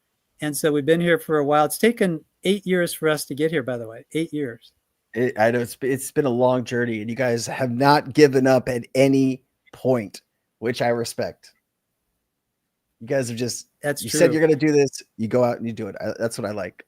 And so we've been here for a while. It's taken 8 years for us to get here, by the way, 8 years. I know it's been a long journey, and you guys have not given up at any point, which I respect. You guys have just, you said you're going to do this, you go out and you do it. That's what I like.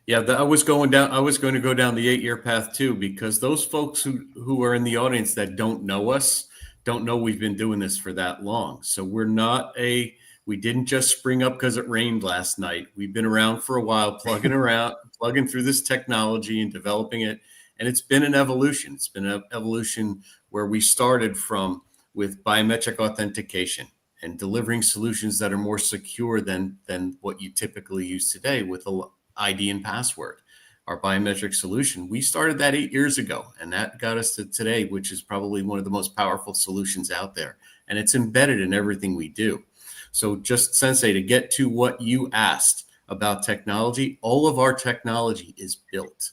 Yeah, I was going to go down the 8-year path too, because those folks who are in the audience that don't know us, don't know we've been doing this for that long. So we're not a We didn't just spring up because it rained last night. We've been around for a while, plugging through this technology and developing it. And it's been an evolution. It's been an evolution where we started from with biometric authentication and delivering solutions that are more secure than what you typically use today with a ID and password. Our biometric solution, we started that 8 years ago, and that got us to today, which is probably one of the most powerful solutions out there. And it's embedded in everything we do. So just Sensei, to get to what you asked about technology, all of our technology is built.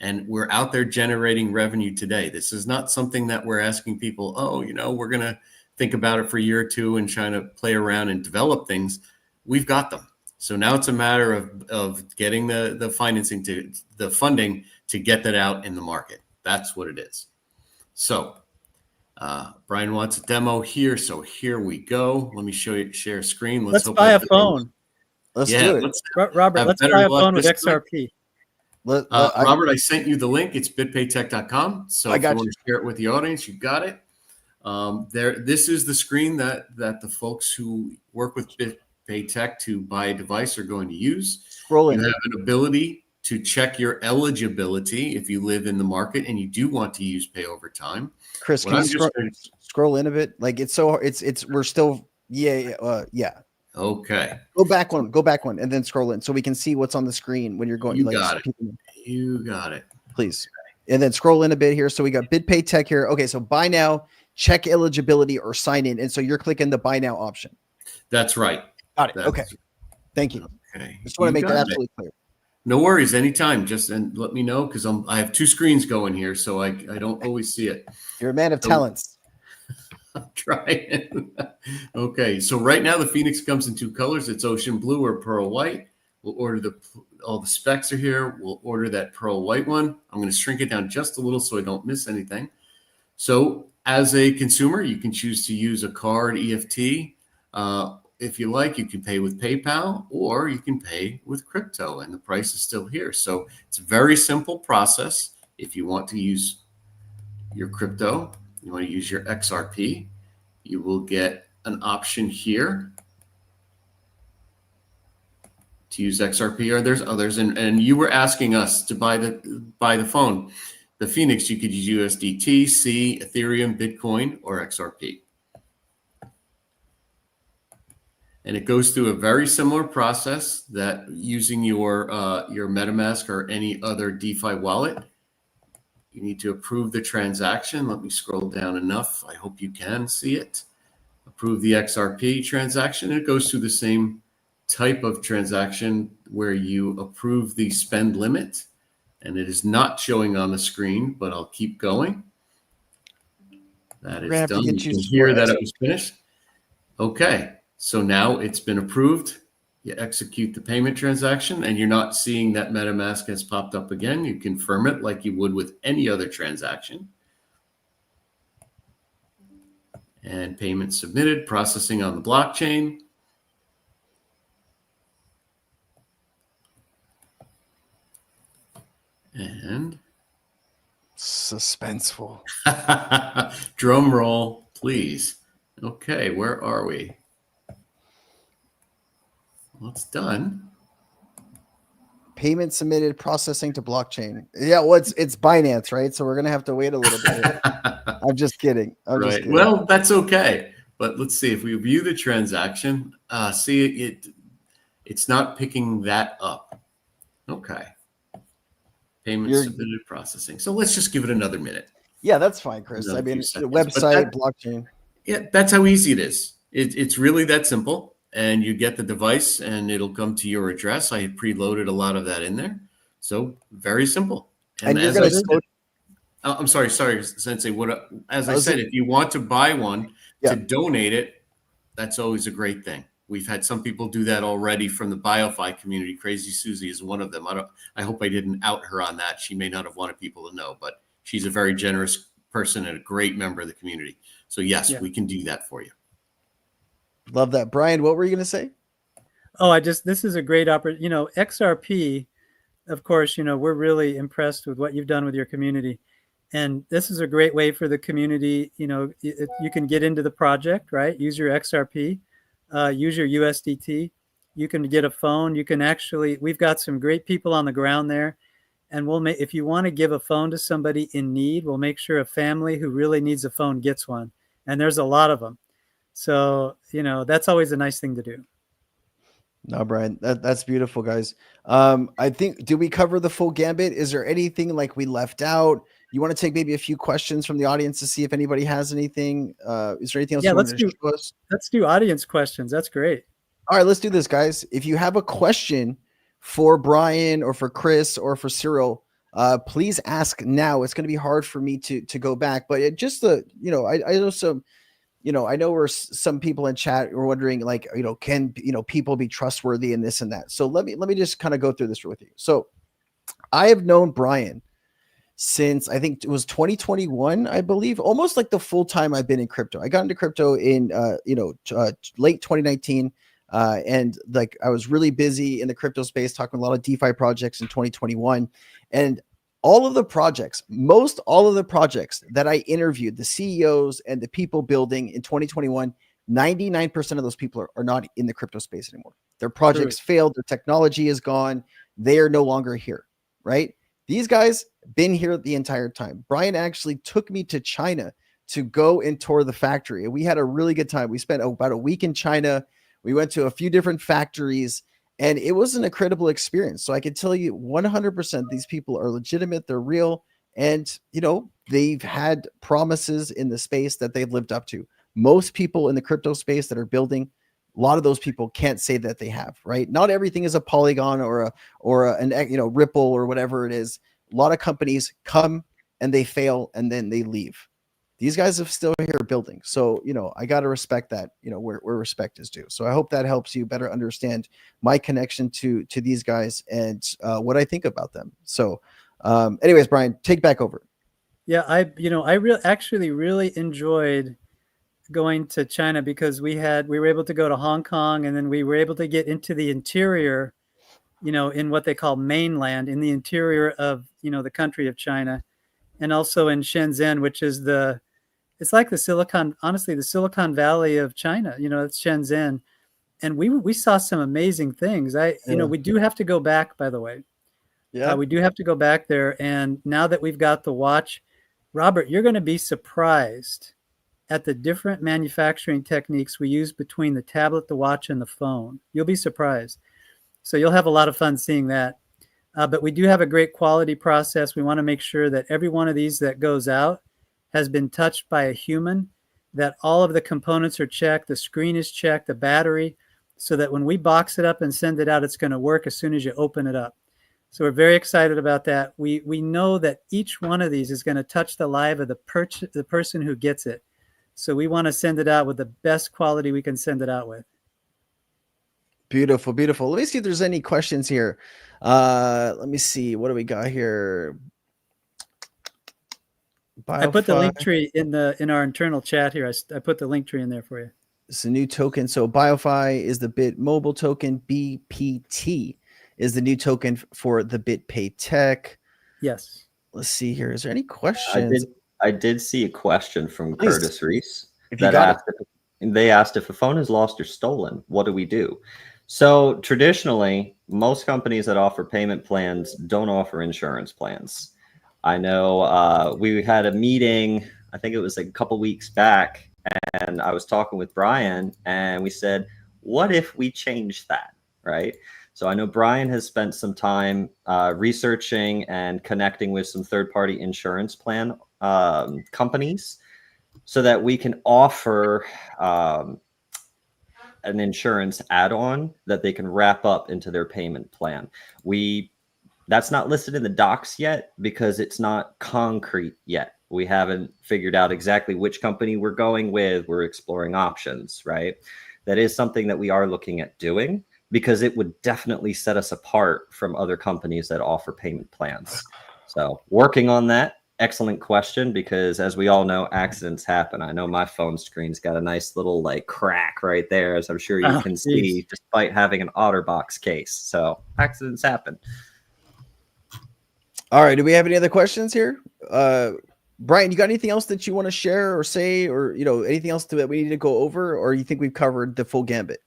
And we're out there generating revenue today. This is not something that we're asking people, oh, we're going to think about it for a year or two and trying to play around and develop things. We've got them. So now it's a matter of getting the financing the funding to get that out in the market. That's what it is. So Brian wants a demo here. So here we go. Let me share a screen. Let's buy a phone. Let's do it. Robert, let's buy a phone with XRP. Robert, I sent you the link. It's bitpaytech.com. So if you want to share it with the audience, you got it. This is the screen that the folks who work with BitPayTech to buy a device are going to use. Scroll in. You have an ability to check your eligibility if you live in the market and you do want to use pay over time. Chris, can you scroll in a bit? Like we're still yeah. Okay. Go back one, and then scroll in so we can see what's on the screen when you're going. You got it. Please. And then scroll in a bit here. So we got BitPayTech here. Okay, so buy now, check eligibility, or sign in. And so you're clicking the buy now option. That's right. Got it. Okay. Thank you. Okay. Just want to make that absolutely clear. No worries. Anytime. Just and let me know because I have two screens going here, so I don't always see it. You're a man of talents. I'm trying. Okay. So right now the Phoenix comes in two colors. It's ocean blue or pearl white. We'll order all the specs are here. We'll order that pearl white one. I'm going to shrink it down just a little so I don't miss anything. So as a consumer, you can choose to use a card EFT. If you like, you can pay with PayPal or you can pay with crypto and the price is still here. So it's a very simple process. If you want to use your crypto, you want to use your XRP, you will get an option here to use XRP, or there's others. And you were asking us to buy the phone. The Phoenix, you could use USDT, C, Ethereum, Bitcoin, or XRP. And it goes through a very similar process that using your MetaMask or any other DeFi wallet. You need to approve the transaction. Let me scroll down enough. I hope you can see it. Approve the XRP transaction. It goes through the same type of transaction where you approve the spend limit. And it is not showing on the screen, but I'll keep going. That is done. You can hear that it was finished. Okay. So now it's been approved. You execute the payment transaction and you're not seeing that MetaMask has popped up again. You confirm it like you would with any other transaction. And payment submitted, processing on the blockchain. And suspenseful. Drum roll, please. Okay, where are we? Well, it's done. Payment submitted, processing to blockchain. Yeah, well, it's Binance, right? So we're gonna have to wait a little bit. I'm just kidding. Just kidding. Well, that's okay. But let's see if we view the transaction. See it's not picking that up. Okay. Payment submitted, processing. So let's just give it another minute. Yeah, that's fine, Chris. I mean, the website, blockchain. Yeah, that's how easy it is. It's really that simple. And you get the device and it'll come to your address. I had preloaded a lot of that in there. So very simple. And you're going to I'm sorry, Sensei. As I said, if you want to buy one to donate it, that's always a great thing. We've had some people do that already from the BIOFI community. Crazy Susie is one of them. I hope I didn't out her on that. She may not have wanted people to know, but she's a very generous person and a great member of the community. So yes, we can do that for you. Love that. Brian, what were you going to say? Oh, this is a great opportunity. XRP, of course, we're really impressed with what you've done with your community. And this is a great way for the community. You can get into the project, right? Use your XRP. use your USDT. You can get a phone. You can actually, we've got some great people on the ground there. And we'll make, if you want to give a phone to somebody in need, we'll make sure a family who really needs a phone gets one. And there's a lot of them. So, that's always a nice thing to do. No, Brian, that's beautiful, guys. I think, did we cover the full gambit? Is there anything like we left out? You want to take maybe a few questions from the audience to see if anybody has anything? Is there anything else you want to show us? Let's do audience questions. That's great. All right, let's do this, guys. If you have a question for Brian or for Chris or for Cyril, please ask now. It's going to be hard for me to go back, but it just I know some, I know where some people in chat are wondering, like, can people be trustworthy in this and that. So let me just kind of go through this with you. So I have known Brian since I think it was 2021, I believe, almost like the full time I've been in crypto. I got into crypto in late 2019. And like I was really busy in the crypto space, talking a lot of DeFi projects in 2021, and all of the projects, most all of the projects that I interviewed, the CEOs and the people building in 2021, 99% of those people are not in the crypto space anymore. Their projects failed. Their technology is gone. They are no longer here, right? These guys been here the entire time. Brian actually took me to China to go and tour the factory. And we had a really good time. We spent about a week in China. We went to a few different factories, and it was an incredible experience. So I can tell you 100% these people are legitimate. They're real. And, they've had promises in the space that they've lived up to. Most people in the crypto space that are building, a lot of those people can't say that they have, right? Not everything is a Polygon or an Ripple or whatever it is. A lot of companies come and they fail and then they leave. These guys are still here building. So, I got to respect that, where respect is due. So I hope that helps you better understand my connection to these guys and what I think about them. So anyways, Brian, take back over. Yeah, I actually really enjoyed going to China because we were able to go to Hong Kong, and then we were able to get into the interior, in what they call mainland, in the interior of, the country of China. And also in Shenzhen, which is it's like the Silicon Valley of China, it's Shenzhen. And we saw some amazing things. We do have to go back, by the way. Yeah. We do have to go back there. And now that we've got the watch, Robert, you're going to be surprised at the different manufacturing techniques we use between the tablet, the watch, and the phone. You'll be surprised. So you'll have a lot of fun seeing that. But we do have a great quality process. We want to make sure that every one of these that goes out has been touched by a human, that all of the components are checked, the screen is checked, the battery, so that when we box it up and send it out, it's going to work as soon as you open it up. So we're very excited about that. We know that each one of these is going to touch the life of the person who gets it. So we want to send it out with the best quality we can send it out with. Beautiful, beautiful. Let me see if there's any questions here. Let me see. What do we got here? BIOFI. I put the link tree in our internal chat here. I put the link tree in there for you. It's a new token. So BIOFI is the Bit Mobile token. BPT is the new token for the BitPayTech. Yes. Let's see here. Is there any questions? I did see a question from Please. Curtis Reese. They asked if a phone is lost or stolen, what do we do? So traditionally, most companies that offer payment plans don't offer insurance plans. I know we had a meeting, I think it was like a couple weeks back, and I was talking with Brian, and we said, what if we change that, right? So I know Brian has spent some time researching and connecting with some third-party insurance plan companies so that we can offer an insurance add-on that they can wrap up into their payment plan. That's not listed in the docs yet because it's not concrete yet. We haven't figured out exactly which company we're going with. We're exploring options, right? That is something that we are looking at doing because it would definitely set us apart from other companies that offer payment plans. So working on that. Excellent question, because as we all know, accidents happen. I know my phone screen's got a nice little like crack right there, as I'm sure you can see, despite having an OtterBox case. So accidents happen. All right. Do we have any other questions here? Brian, you got anything else that you want to share or say, or anything else that we need to go over, or you think we've covered the full gambit?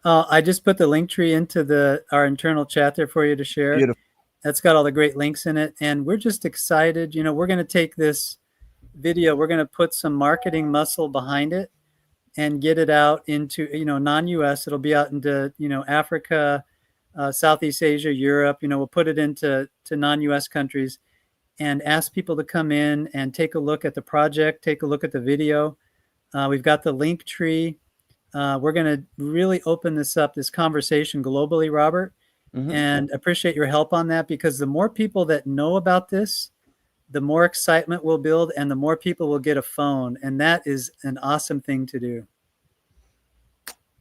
I just put the link tree into our internal chat there for you to share. Beautiful. That's got all the great links in it, and we're just excited. We're going to take this video, we're going to put some marketing muscle behind it, and get it out into non-US. It'll be out into Africa, Southeast Asia, Europe. We'll put it into non-US countries, and ask people to come in and take a look at the project, take a look at the video. We've got the link tree. We're going to really open this conversation globally, Robert, and appreciate your help on that, because the more people that know about this, the more excitement we'll build, and the more people will get a phone. And that is an awesome thing to do.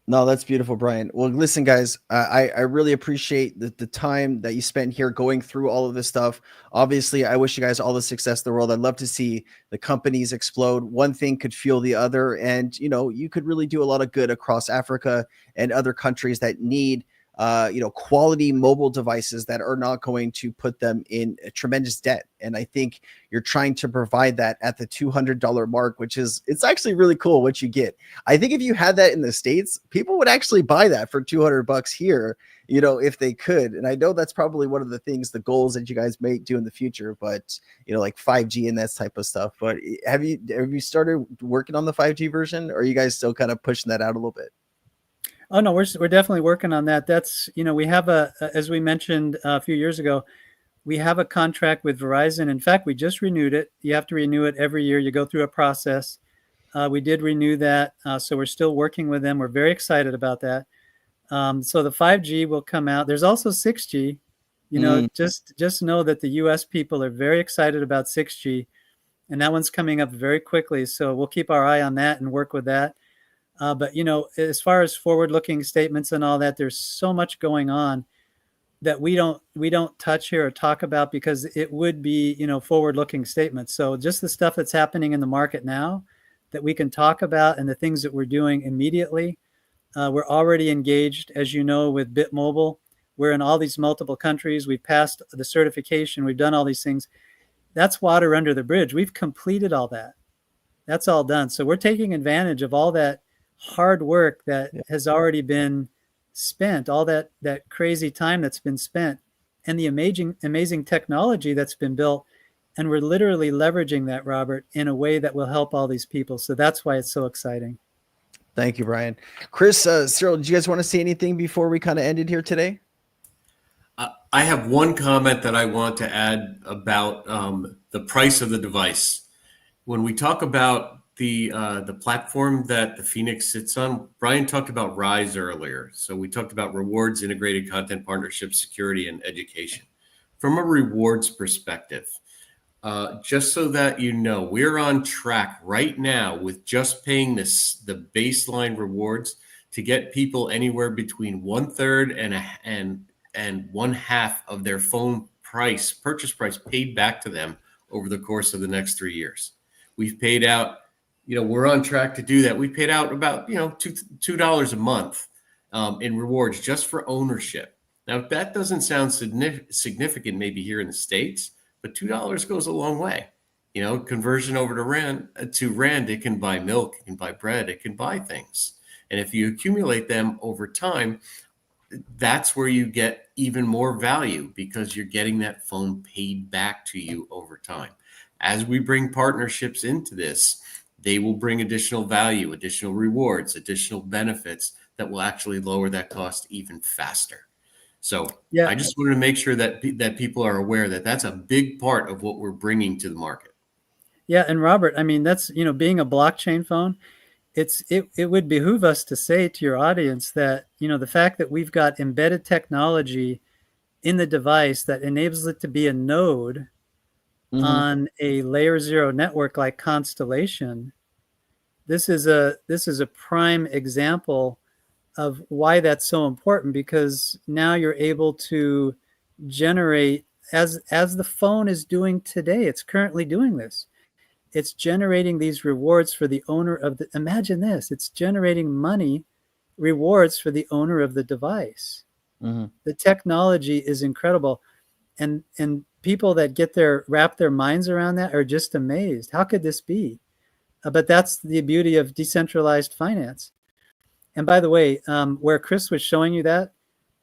No, that's beautiful, Brian. Well, listen, guys, I really appreciate the time that you spent here going through all of this stuff. Obviously, I wish you guys all the success in the world. I'd love to see the companies explode. One thing could fuel the other, and you could really do a lot of good across Africa and other countries that need quality mobile devices that are not going to put them in a tremendous debt. And I think you're trying to provide that at the $200 mark, it's actually really cool what you get. I think if you had that in the States, people would actually buy that for $200 here, if they could. And I know that's probably one of the goals that you guys may do in the future, but like 5G and that type of stuff. But have you started working on the 5G version, or are you guys still kind of pushing that out a little bit? Oh no, we're definitely working on that. That's, we have as we mentioned a few years ago, we have a contract with Verizon. In fact, we just renewed it. You have to renew it every year. You go through a process. We did renew that. So we're still working with them. We're very excited about that. So the 5G will come out. There's also 6G, just know that the US people are very excited about 6G, and that one's coming up very quickly. So we'll keep our eye on that and work with that. But as far as forward-looking statements and all that, there's so much going on that we don't touch here or talk about, because it would be forward-looking statements. So just the stuff that's happening in the market now that we can talk about, and the things that we're doing immediately. We're already engaged, as you know, with BitMobile. We're in all these multiple countries. We've passed the certification. We've done all these things. That's water under the bridge. We've completed all that. That's all done. So we're taking advantage of all that hard work that has already been spent, all that crazy time that's been spent, and the amazing technology that's been built. And we're literally leveraging that, Robert, in a way that will help all these people. So that's why it's so exciting. Thank you, Brian. Chris, Cyril, do you guys want to say anything before we kind of ended here today? I have one comment that I want to add about the price of the device. When we talk about the platform that the Phoenix sits on, Brian talked about Rise earlier. So we talked about rewards, integrated content partnerships, security, and education. From a rewards perspective, just so that we're on track right now with just paying the baseline rewards to get people anywhere between 1/3 and 1/2 of their phone purchase price paid back to them over the course of the next 3 years. We've paid out, we're on track to do that. We paid out about, $2 a month in rewards just for ownership. Now, that doesn't sound significant maybe here in the States, but $2 goes a long way. Conversion over to rand, it can buy milk, it can buy bread, it can buy things. And if you accumulate them over time, that's where you get even more value, because you're getting that phone paid back to you over time. As we bring partnerships into this, they will bring additional value, additional rewards, additional benefits that will actually lower that cost even faster. So I just wanted to make sure that people are aware that that's a big part of what we're bringing to the market. Yeah, and Robert, I mean, that's, being a blockchain phone, it would behoove us to say to your audience that, the fact that we've got embedded technology in the device that enables it to be a node on a layer 0 network like Constellation, this is a prime example of why that's so important, because now you're able to generate, as the phone is doing today, it's currently doing this. It's generating these rewards for the owner of imagine this, it's generating money, rewards for the owner of the device. The technology is incredible. And people that wrap their minds around that are just amazed. How could this be? But that's the beauty of decentralized finance. And by the way, where Chris was showing you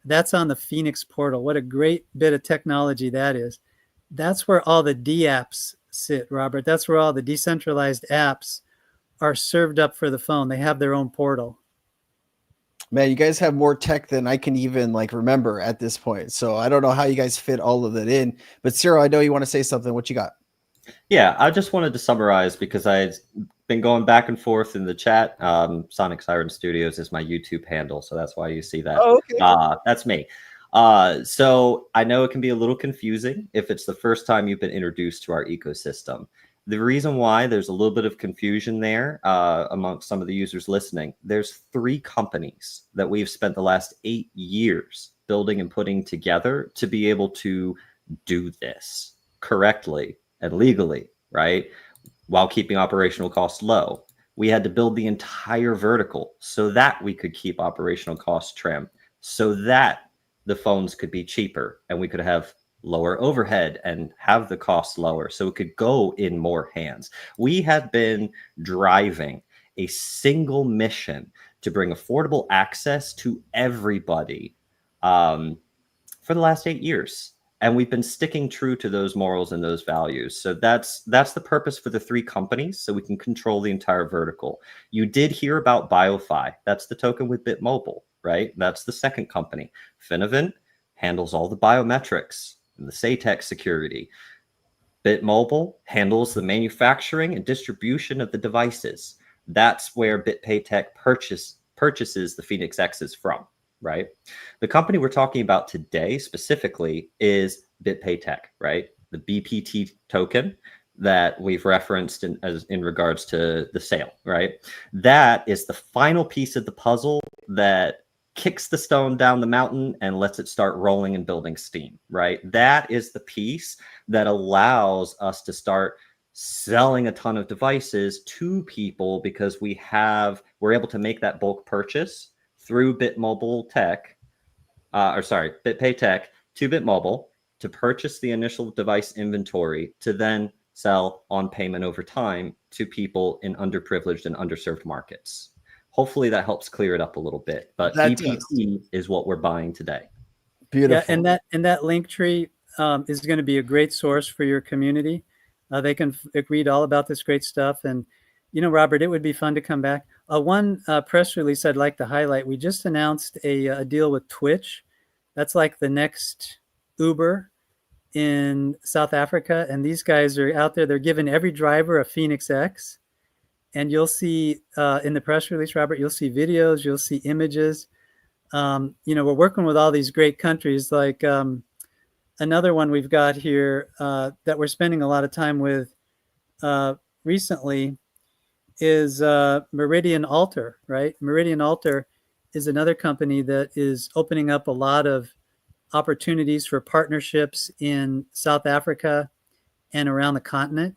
that's on the Phoenix portal. What a great bit of technology that is. That's where all the DApps sit, Robert. That's where all the decentralized apps are served up for the phone. They have their own portal. Man, you guys have more tech than I can even remember at this point. So I don't know how you guys fit all of that in. But Cyril, I know you want to say something. What you got? Yeah, I just wanted to summarize because I've been going back and forth in the chat. Sonic Siren Studios is my YouTube handle, so that's why you see that. Oh, okay. That's me. So I know it can be a little confusing if it's the first time you've been introduced to our ecosystem. The reason why there's a little bit of confusion there amongst some of the users listening, there's 3 companies that we've spent the last 8 years building and putting together to be able to do this correctly and legally, right? While keeping operational costs low. We had to build the entire vertical so that we could keep operational costs trim, so that the phones could be cheaper and we could have lower overhead and have the costs lower so it could go in more hands. We have been driving a single mission to bring affordable access to everybody for the last 8 years. And we've been sticking true to those morals and those values. So that's the purpose for the 3 companies, so we can control the entire vertical. You did hear about BIOFI. That's the token with BitMobile, right? That's the second company. Finovent handles all the biometrics and the SATEC security. BitMobile handles the manufacturing and distribution of the devices. That's where BitPayTech purchases the Phoenix X's from. Right. The company we're talking about today specifically is BitPayTech, right? The BPT token that we've referenced in regards to the sale, right? That is the final piece of the puzzle that kicks the stone down the mountain and lets it start rolling and building steam, right? That is the piece that allows us to start selling a ton of devices to people because we're able to make that bulk purchase through BitPayTech to BitMobile to purchase the initial device inventory to then sell on payment over time to people in underprivileged and underserved markets. Hopefully that helps clear it up a little bit, but BPT is what we're buying today. Beautiful. Yeah, and that link tree is going to be a great source for your community. They can read all about this great stuff. And, Robert, it would be fun to come back. One press release I'd like to highlight. We just announced a deal with Twitch. That's like the next Uber in South Africa. And these guys are out there. They're giving every driver a Phoenix X. And you'll see in the press release, Robert, you'll see videos, you'll see images. We're working with all these great countries. Like another one we've got here that we're spending a lot of time with recently is Meridian Alter, right? Meridian Alter is another company that is opening up a lot of opportunities for partnerships in South Africa and around the continent.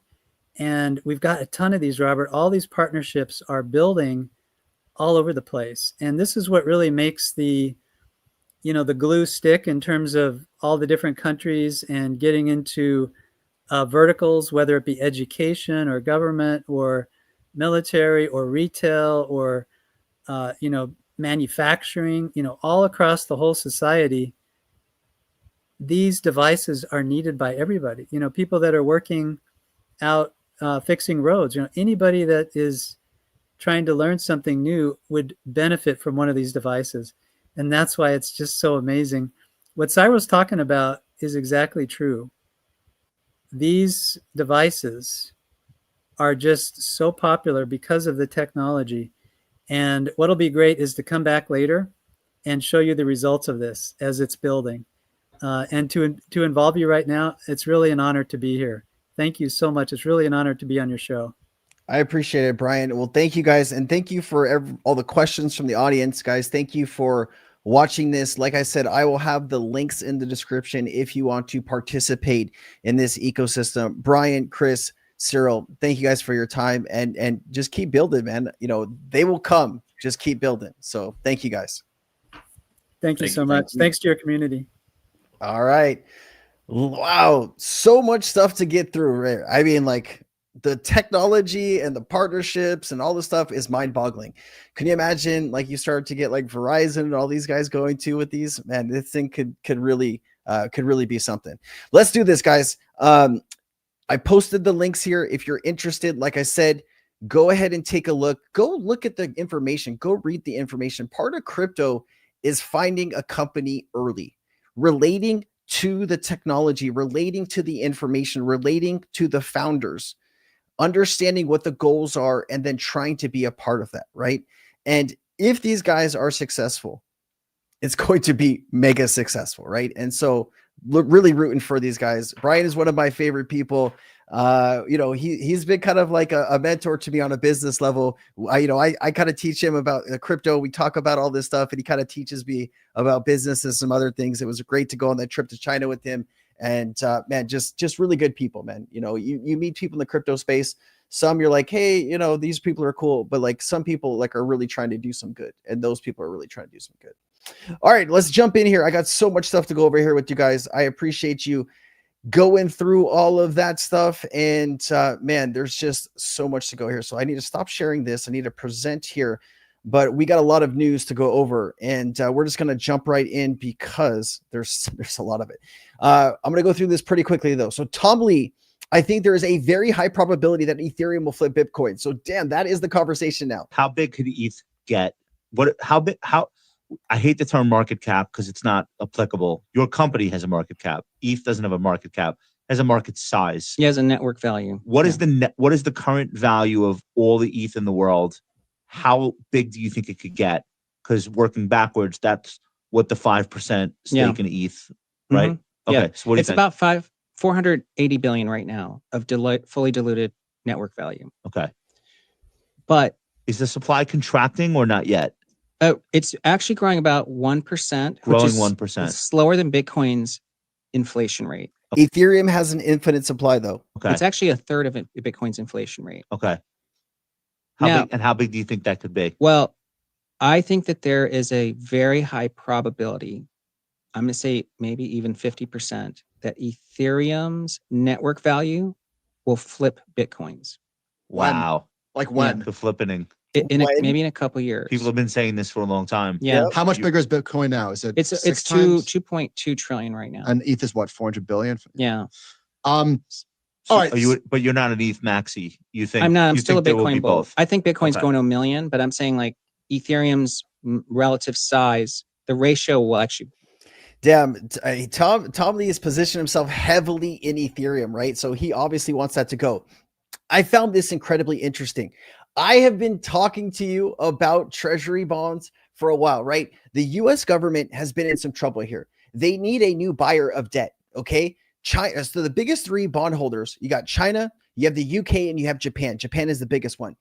And we've got a ton of these, Robert. All these partnerships are building all over the place. And this is what really makes the glue stick in terms of all the different countries and getting into verticals, whether it be education or government or military or retail or, manufacturing, all across the whole society. These devices are needed by everybody, people that are working out fixing roads, anybody that is trying to learn something new would benefit from one of these devices. And that's why it's just so amazing. What Cyril's talking about is exactly true. These devices are just so popular because of the technology. And what'll be great is to come back later and show you the results of this as it's building. And to involve you right now, it's really an honor to be here. Thank you so much. It's really an honor to be on your show. I appreciate it, Brian. Well, thank you guys. And thank you for all the questions from the audience, guys. Thank you for watching this. Like I said, I will have the links in the description if you want to participate in this ecosystem. Brian, Chris, Cyril, thank you guys for your time and just keep building, man. They will come. Just keep building. So thank you guys. Thank you so much. Thanks to your community. All right. Wow, so much stuff to get through. Right? I mean, like the technology and the partnerships and all the stuff is mind-boggling. Can you imagine, like, you start to get like Verizon and all these guys going to with these? Man, this thing could really be something. Let's do this, guys. I posted the links here. If you're interested, like I said, go ahead and take a look. Go look at the information. Go read the information. Part of crypto is finding a company early, relating to the technology, relating to the information, relating to the founders, understanding what the goals are, and then trying to be a part of that, right? And if these guys are successful, it's going to be mega successful, right? And so really rooting for these guys. Brian is one of my favorite people. He's been kind of like a mentor to me on a business level. I kind of teach him about crypto. We talk about all this stuff, and he kind of teaches me about business and some other things. It was great to go on that trip to China with him. And man, just really good people, man. You meet people in the crypto space. Some you're like, hey, these people are cool, but like some people like are really trying to do some good, and those people are really trying to do some good. All right, let's jump in here. I got so much stuff to go over here with you guys. I appreciate you going through all of that stuff. And man, there's just so much to go here. So I need to stop sharing this. I need to present here, but we got a lot of news to go over, and we're just going to jump right in because there's a lot of it. I'm going to go through this pretty quickly though. So Tom Lee, I think there is a very high probability that Ethereum will flip Bitcoin. So damn, that is the conversation now. How big could ETH get? I hate the term market cap because it's not applicable. Your company has a market cap. ETH doesn't have a market cap. It has a market size. He has a network value. What is the current value of all the ETH in the world? How big do you think it could get? Because working backwards, that's what the 5% stake in ETH, right? Mm-hmm. Okay, yeah. so what do you think? It's about 480 billion right now of fully diluted network value. Okay. But is the supply contracting or not yet? It's actually growing about 1%. Growing which is 1%. Slower than Bitcoin's inflation rate. Okay. Ethereum has an infinite supply though. Okay. It's actually a third of Bitcoin's inflation rate. Okay. How big do you think that could be? Well, I think that there is a very high probability, I'm going to say maybe even 50%, that Ethereum's network value will flip Bitcoin's. Wow. Like when? The flippening. Maybe in a couple of years. People have been saying this for a long time. Yeah. How much bigger is Bitcoin now? Is it? It's 2.2 trillion right now. And ETH is what, 400 billion? Yeah. All right. But you're not an ETH maxi. You think? I'm not. I'm still a Bitcoin bull. I think Bitcoin's Okay. going to 1 million, but I'm saying like Ethereum's relative size, the ratio will actually. Damn, Tom Lee has positioned himself heavily in Ethereum, right? So he obviously wants that to go. I found this incredibly interesting. I have been talking to you about treasury bonds for a while, right? The US government has been in some trouble here. They need a new buyer of debt, okay? China. So the biggest three bondholders, you got China, you have the UK, and you have Japan. Japan is the biggest one.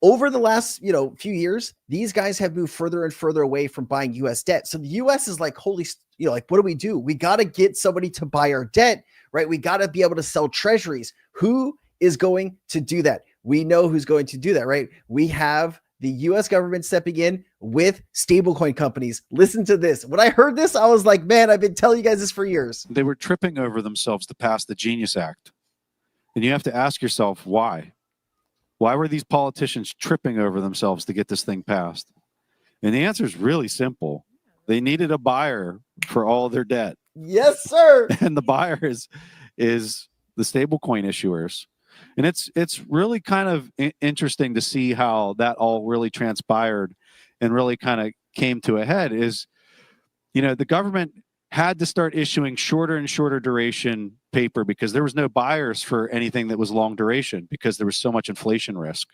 Over the last, few years, these guys have moved further and further away from buying US debt. So the US is like, holy, what do we do? We got to get somebody to buy our debt, right? We got to be able to sell treasuries. Who is going to do that? We know who's going to do that, right? We have the US government stepping in with stablecoin companies. Listen to this. When I heard this, I was like, man, I've been telling you guys this for years. They were tripping over themselves to pass the Genius Act. And you have to ask yourself, why? Why were these politicians tripping over themselves to get this thing passed? And the answer is really simple. They needed a buyer for all their debt. Yes, sir. And the buyer is the stablecoin issuers. And it's really kind of interesting to see how that all really transpired and really kind of came to a head is, the government had to start issuing shorter and shorter duration paper because there was no buyers for anything that was long duration because there was so much inflation risk.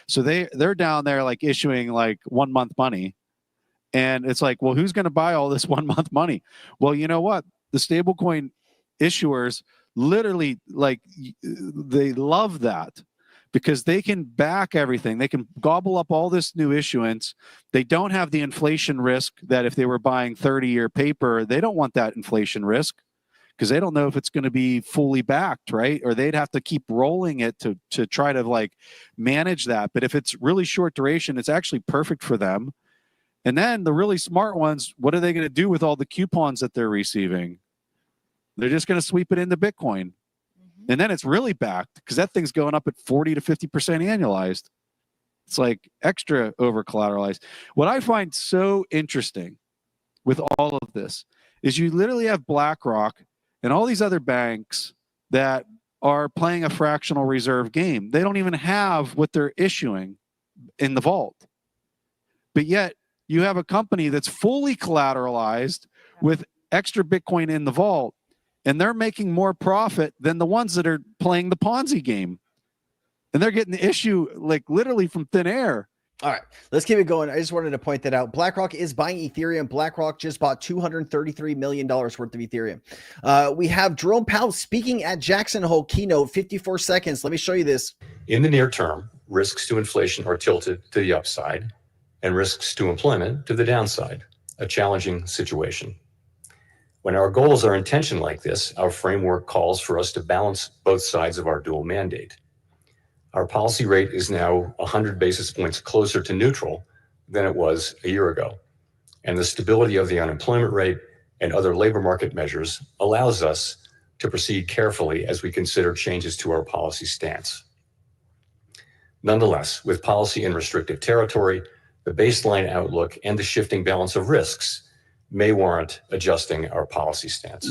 So they're down there like issuing like 1 month money. And it's like, well, who's going to buy all this 1 month money? Well, you know what? The stablecoin issuers literally they love that because they can back everything. They can gobble up all this new issuance. They don't have the inflation risk that if they were buying 30-year paper, they don't want that inflation risk because they don't know if it's going to be fully backed, right? Or they'd have to keep rolling it to try to manage that. But if it's really short duration, it's actually perfect for them. And then the really smart ones, what are they going to do with all the coupons that they're receiving? They're just going to sweep it into Bitcoin. And then it's really backed because that thing's going up at 40 to 50% annualized. It's like extra over collateralized. What I find so interesting with all of this is you literally have BlackRock and all these other banks that are playing a fractional reserve game. They don't even have what they're issuing in the vault. But yet you have a company that's fully collateralized with extra Bitcoin in the vault, and they're making more profit than the ones that are playing the Ponzi game. And they're getting the issue like literally from thin air. All right, let's keep it going. I just wanted to point that out. BlackRock is buying Ethereum. BlackRock just bought $233 million worth of Ethereum. We have Jerome Powell speaking at Jackson Hole keynote, 54 seconds. Let me show you this. In the near term, risks to inflation are tilted to the upside and risks to employment to the downside, a challenging situation. When our goals are in tension like this, our framework calls for us to balance both sides of our dual mandate. Our policy rate is now 100 basis points closer to neutral than it was a year ago. And the stability of the unemployment rate and other labor market measures allows us to proceed carefully as we consider changes to our policy stance. Nonetheless, with policy in restrictive territory, the baseline outlook and the shifting balance of risks may warrant adjusting our policy stance.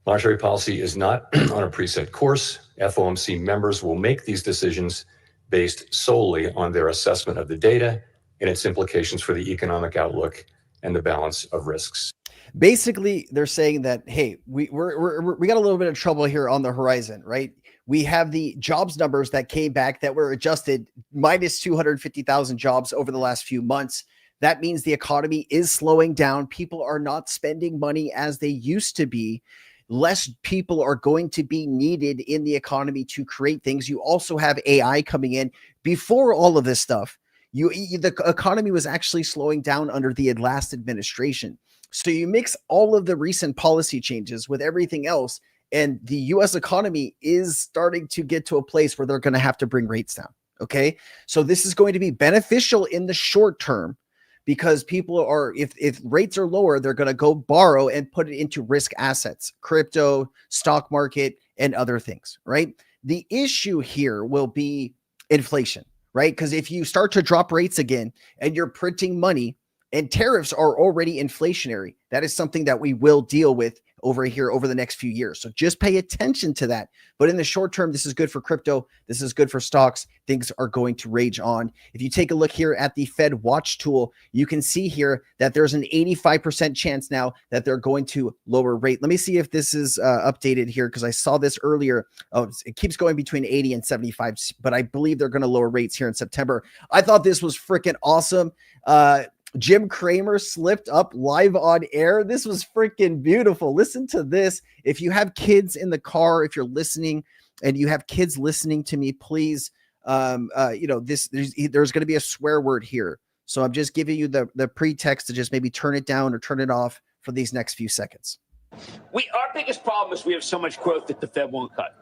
Monetary policy is not on a preset course. FOMC members will make these decisions based solely on their assessment of the data and its implications for the economic outlook and the balance of risks. Basically, they're saying that, hey, we got a little bit of trouble here on the horizon, right? We have the jobs numbers that came back that were adjusted minus 250,000 jobs over the last few months. That means the economy is slowing down. People are not spending money as they used to be. Less people are going to be needed in the economy to create things. You also have AI coming in. Before all of this stuff, the economy was actually slowing down under the last administration. So you mix all of the recent policy changes with everything else, and the U.S. economy is starting to get to a place where they're going to have to bring rates down. Okay, so this is going to be beneficial in the short term, because people are, if rates are lower, they're going to go borrow and put it into risk assets, crypto, stock market, and other things, right? The issue here will be inflation, right? Because if you start to drop rates again and you're printing money and tariffs are already inflationary, that is something that we will deal with over here over the next few years. So just pay attention to that. But in the short term, this is good for crypto. This is good for stocks. Things are going to rage on. If you take a look here at the Fed Watch tool, you can see here that there's an 85% chance now that they're going to lower rate. Let me see if this is updated here, because I saw this earlier. Oh, it keeps going between 80 and 75, but I believe they're going to lower rates here in September. I thought this was freaking awesome. Jim Cramer slipped up live on air. This was freaking beautiful. Listen to this. If you have kids in the car, if you're listening and you have kids listening to me, please, there's going to be a swear word here. So I'm just giving you the pretext to just maybe turn it down or turn it off for these next few seconds. Our biggest problem is we have so much growth that the Fed won't cut.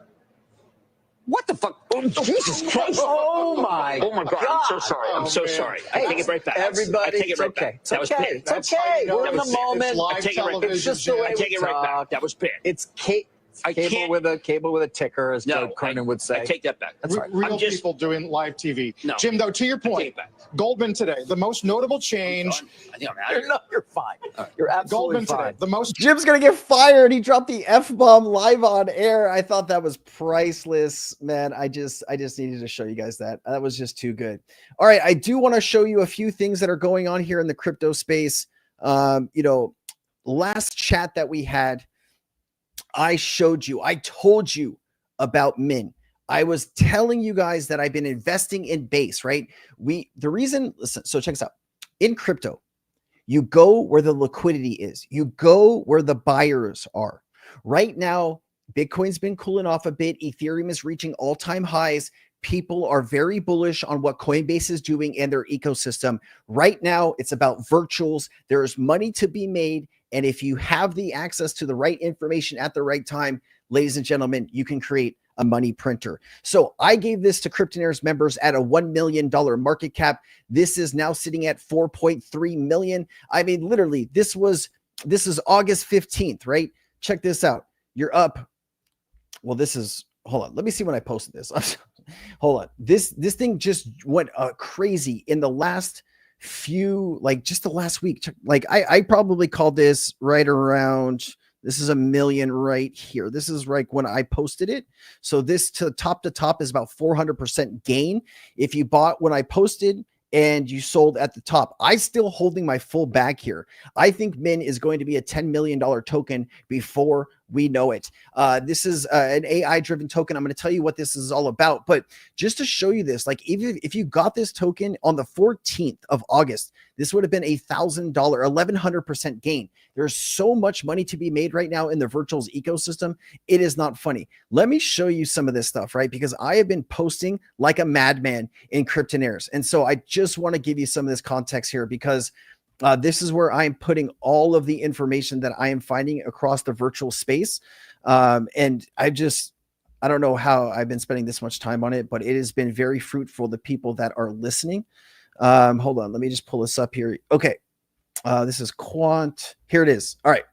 What the fuck? Oh, Jesus Christ. Oh my God. I'm so sorry. I'm so sorry. I take it right back. Everybody, I take it right back. It's okay. It's okay. We're in the moment. I take it right back. It's just the way I take it right back. That was bad. It's cable with a ticker, as Joe Cronin would say. I take that back. That's right. Real people doing live TV. No. Jim, though, to your point, Goldman today, the most notable change. You're fine. You're absolutely Goldman fine. today, the most. Jim's going to get fired. He dropped the F-bomb live on air. I thought that was priceless, man. I just needed to show you guys that. That was just too good. All right. I do want to show you a few things that are going on here in the crypto space. Last chat that we had, I told you about Min. I was telling you guys that I've been investing in base, right? Listen, so check this out. In crypto, you go where the liquidity is. You go where the buyers are. Right now, Bitcoin's been cooling off a bit. Ethereum is reaching all-time highs. People are very bullish on what Coinbase is doing and their ecosystem. Right now, it's about virtuals. There's money to be made. And if you have the access to the right information at the right time, ladies and gentlemen, you can create a money printer. So I gave this to Cryptonaires members at a $1 million market cap. This is now sitting at 4.3 million. I mean, literally, this is August 15th, right? check this out. You're up. Well, this is, hold on. Let me see when I posted this. Hold on. This thing just went crazy in the last few, like just the last week. Like I probably called this right around, this is 1 million right here. This is like when I posted it. So this to top is about 400% gain. If you bought when I posted and you sold at the top, I still holding my full bag here. I think Min is going to be a $10 million token before we know it. This is an AI driven token. I'm going to tell you what this is all about, but just to show you this, like even if you got this token on the 14th of August, this would have been $1,000, 1,100% gain. There's so much money to be made right now in the virtuals ecosystem. It is not funny. Let me show you some of this stuff, right? Because I have been posting like a madman in Cryptonaires. And so I just want to give you some of this context here because this is where I'm putting all of the information that I am finding across the virtual space. And I don't know how I've been spending this much time on it, but it has been very fruitful. The people that are listening. Hold on. Let me just pull this up here. Okay. This is Quant. Here it is. All right.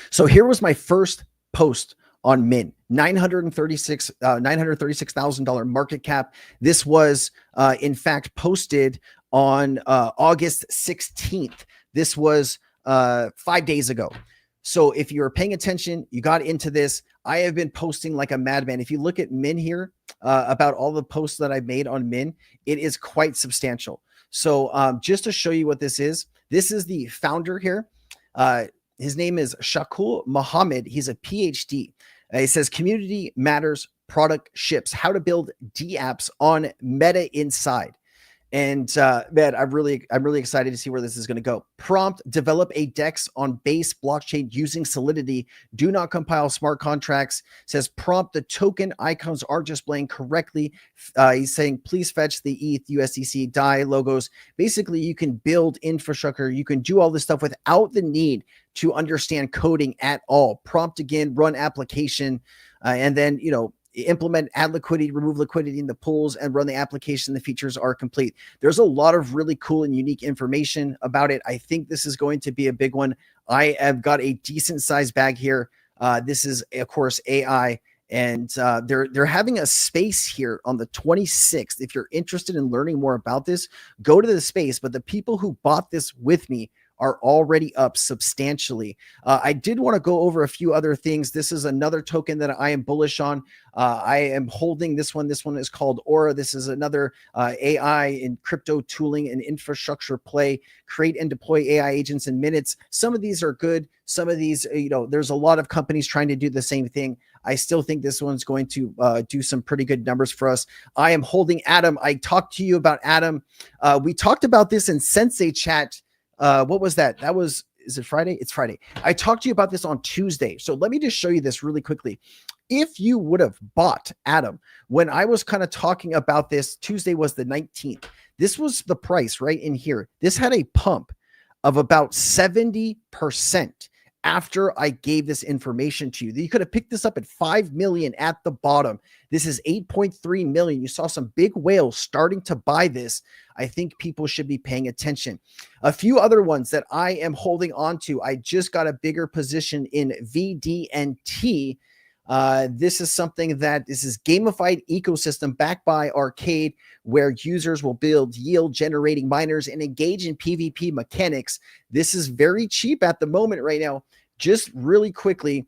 So here was my first post on Min, $936,000 market cap. This was, in fact, posted on August 16th. This was 5 days ago. So if you were paying attention, you got into this. I have been posting like a madman. If you look at Min here, about all the posts that I've made on Min, it is quite substantial. So just to show you what this is the founder here. His name is Shakul Mohammed. He's a PhD. He says community matters, product ships, how to build D apps on Meta Inside. And man, I'm really excited to see where this is going to go. Prompt: develop a DEX on base blockchain using Solidity. Do not compile smart contracts. Says prompt: the token icons are displaying correctly. He's saying please fetch the ETH, USDC, DAI logos. Basically, you can build infrastructure. You can do all this stuff without the need to understand coding at all. Prompt again, run application, and then implement, add liquidity, remove liquidity in the pools, and run the application. The features are complete. There's a lot of really cool and unique information about it. I think this is going to be a big one. I have got a decent sized bag here. This is, of course, AI, and they're having a space here on the 26th. If you're interested in learning more about this, go to the space. But the people who bought this with me are already up substantially. I did want to go over a few other things. This is another token that I am bullish on. I am holding this one. This one is called Aura. This is another AI in crypto tooling and infrastructure play. Create and deploy AI agents in minutes. Some of these are good. Some of these, there's a lot of companies trying to do the same thing. I still think this one's going to do some pretty good numbers for us. I am holding Atom. I talked to you about Atom. We talked about this in Sensei chat. What was that? Is it Friday? It's Friday. I talked to you about this on Tuesday. So let me just show you this really quickly. If you would have bought Atom when I was kind of talking about this, Tuesday was the 19th. This was the price right in here. This had a pump of about 70% after I gave this information to you. You could have picked this up at 5 million at the bottom. This is 8.3 million. You saw some big whales starting to buy this. I think people should be paying attention. A few other ones that I am holding on to. I just got a bigger position in VDNT. This is something this is gamified ecosystem backed by Arcade, where users will build yield generating miners and engage in PvP mechanics. This is very cheap at the moment right now. Just really quickly,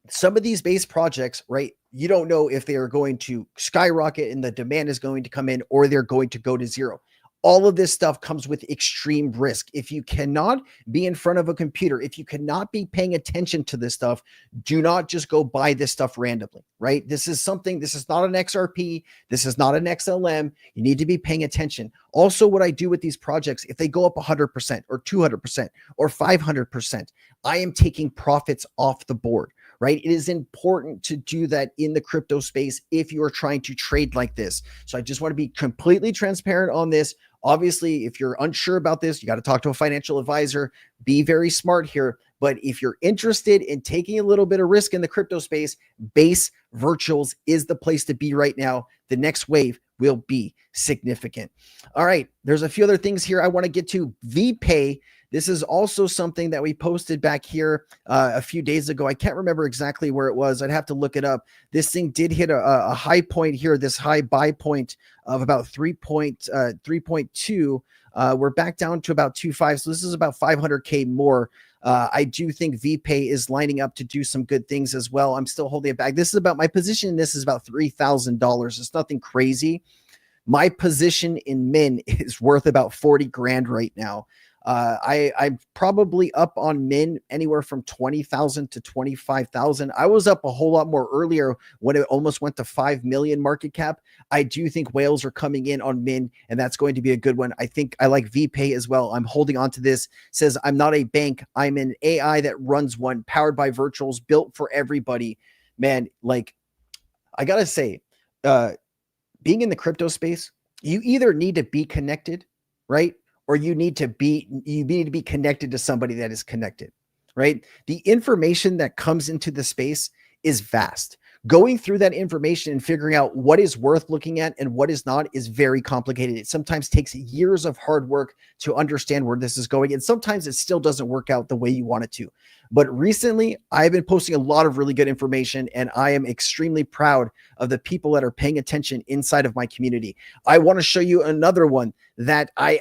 some of these base projects, right? You don't know if they are going to skyrocket and the demand is going to come in, or they're going to go to zero. All of this stuff comes with extreme risk. If you cannot be in front of a computer, if you cannot be paying attention to this stuff, do not just go buy this stuff randomly, right? This is not an XRP. This is not an XLM. You need to be paying attention. Also, what I do with these projects, if they go up 100% or 200% or 500%, I am taking profits off the board, right? It is important to do that in the crypto space if you are trying to trade like this. So I just want to be completely transparent on this. Obviously, if you're unsure about this, you got to talk to a financial advisor. Be very smart here. But if you're interested in taking a little bit of risk in the crypto space, Base Virtuals is the place to be right now. The next wave will be significant. All right, there's a few other things here I want to get to. VPay. This is also something that we posted back here a few days ago. I can't remember exactly where it was. I'd have to look it up. This thing did hit a high point here, this high buy point of about 3.2. We're back down to about 2.5. So this is about 500K more. I do think VPay is lining up to do some good things as well. I'm still holding it back. This is about my position. This is about $3,000. It's nothing crazy. My position in Min is worth about 40 grand right now. I'm probably up on Min anywhere from 20,000 to 25,000. I was up a whole lot more earlier when it almost went to 5 million market cap. I do think whales are coming in on Min, and that's going to be a good one. I think I like VPay as well. I'm holding on to this. Says I'm not a bank. I'm an AI that runs one, powered by virtuals, built for everybody. Man, like I gotta say, being in the crypto space, you either need to be connected, right? Or you need to be connected to somebody that is connected, right? The information that comes into the space is vast. Going through that information and figuring out what is worth looking at and what is not is very complicated. It sometimes takes years of hard work to understand where this is going. And sometimes it still doesn't work out the way you want it to. But recently, I've been posting a lot of really good information, and I am extremely proud of the people that are paying attention inside of my community. I want to show you another one that I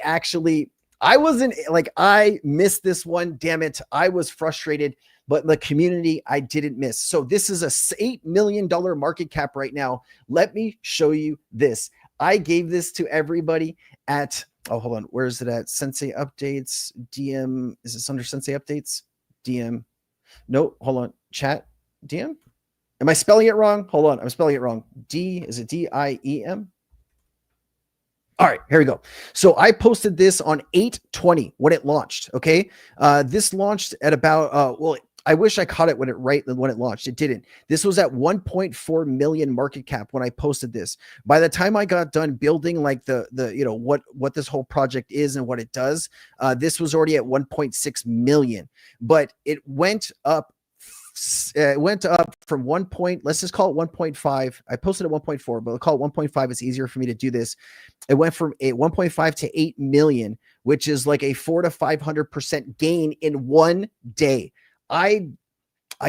missed this one. Damn it. I was frustrated, but the community I didn't miss. So this is a $8 million market cap right now. Let me show you this. I gave this to everybody at, oh, hold on. Where is it at? Sensei updates, DM. Is this under Sensei updates? DM. No, hold on. Chat. DM. Am I spelling it wrong? Hold on. I'm spelling it wrong. Is it D-I-E-M? All right, here we go. So I posted this on 8/20 when it launched. Okay. This launched at about, I wish I caught it when it launched. It didn't. This was at 1.4 million market cap when I posted this. By the time I got done building like what this whole project is and what it does, this was already at 1.6 million. But it went up. It went up from let's just call it 1.5. I posted at 1.4, but we'll call it 1.5. It's easier for me to do this. It went from 1.5 to 8 million, which is like a 400 to 500% gain in one day. I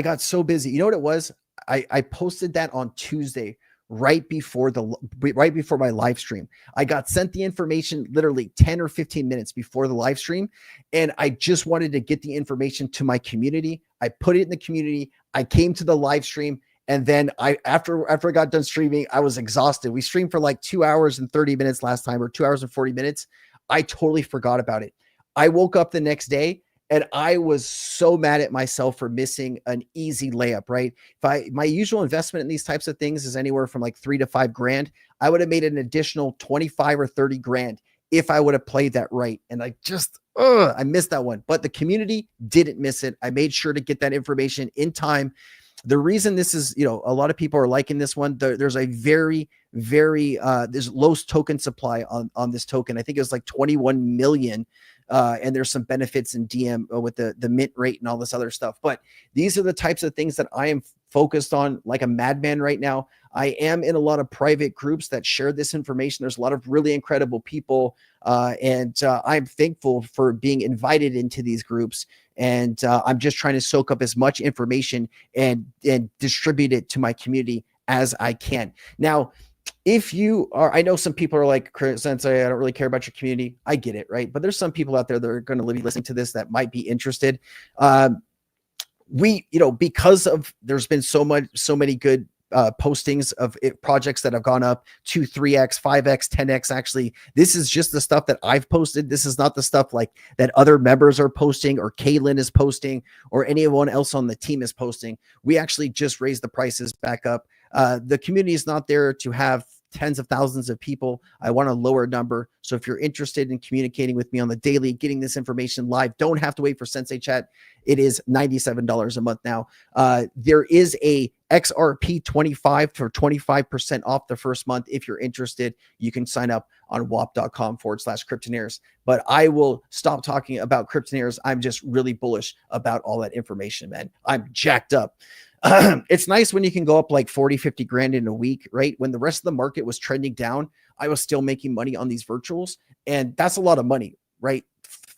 got so busy. You know what it was? I posted that on Tuesday, right before my live stream. I got sent the information literally 10 or 15 minutes before the live stream, and I just wanted to get the information to my community. I put it in the community. I came to the live stream, and then after I got done streaming, I was exhausted. We streamed for like 2 hours and 30 minutes last time, or 2 hours and 40 minutes. I totally forgot about it. I woke up the next day, and I was so mad at myself for missing an easy layup, right? My usual investment in these types of things is anywhere from like 3 to 5 grand. I would have made an additional 25 or 30 grand if I would have played that right. And I missed that one, but the community didn't miss it. I made sure to get that information in time. The reason this is, a lot of people are liking this one. There's a very, very, there's low token supply on this token. I think it was like 21 million. And there's some benefits in DM with the mint rate and all this other stuff. But these are the types of things that I am focused on like a madman right now. I am in a lot of private groups that share this information. There's a lot of really incredible people. And I'm thankful for being invited into these groups. And I'm just trying to soak up as much information and distribute it to my community as I can. Now, if you are, I know some people are like, Sensei, I don't really care about your community. I get it, right? But there's some people out there that are going to be listening to this that might be interested. Because of there's been so many good postings of projects that have gone up 2, 3x, 5x, 10x. Actually, this is just the stuff that I've posted. This is not the stuff like that other members are posting or Kaylin is posting or anyone else on the team is posting. We actually just raised the prices back up. The community is not there to have tens of thousands of people. I want a lower number. So if you're interested in communicating with me on the daily, getting this information live, don't have to wait for Sensei Chat. It is $97 a month now. There is a XRP 25 for 25% off the first month. If you're interested, you can sign up on wap.com/Cryptonaires. But I will stop talking about Cryptonaires. I'm just really bullish about all that information, man. I'm jacked up. It's nice when you can go up like 40, 50 grand in a week, right? When the rest of the market was trending down, I was still making money on these virtuals. And that's a lot of money, right?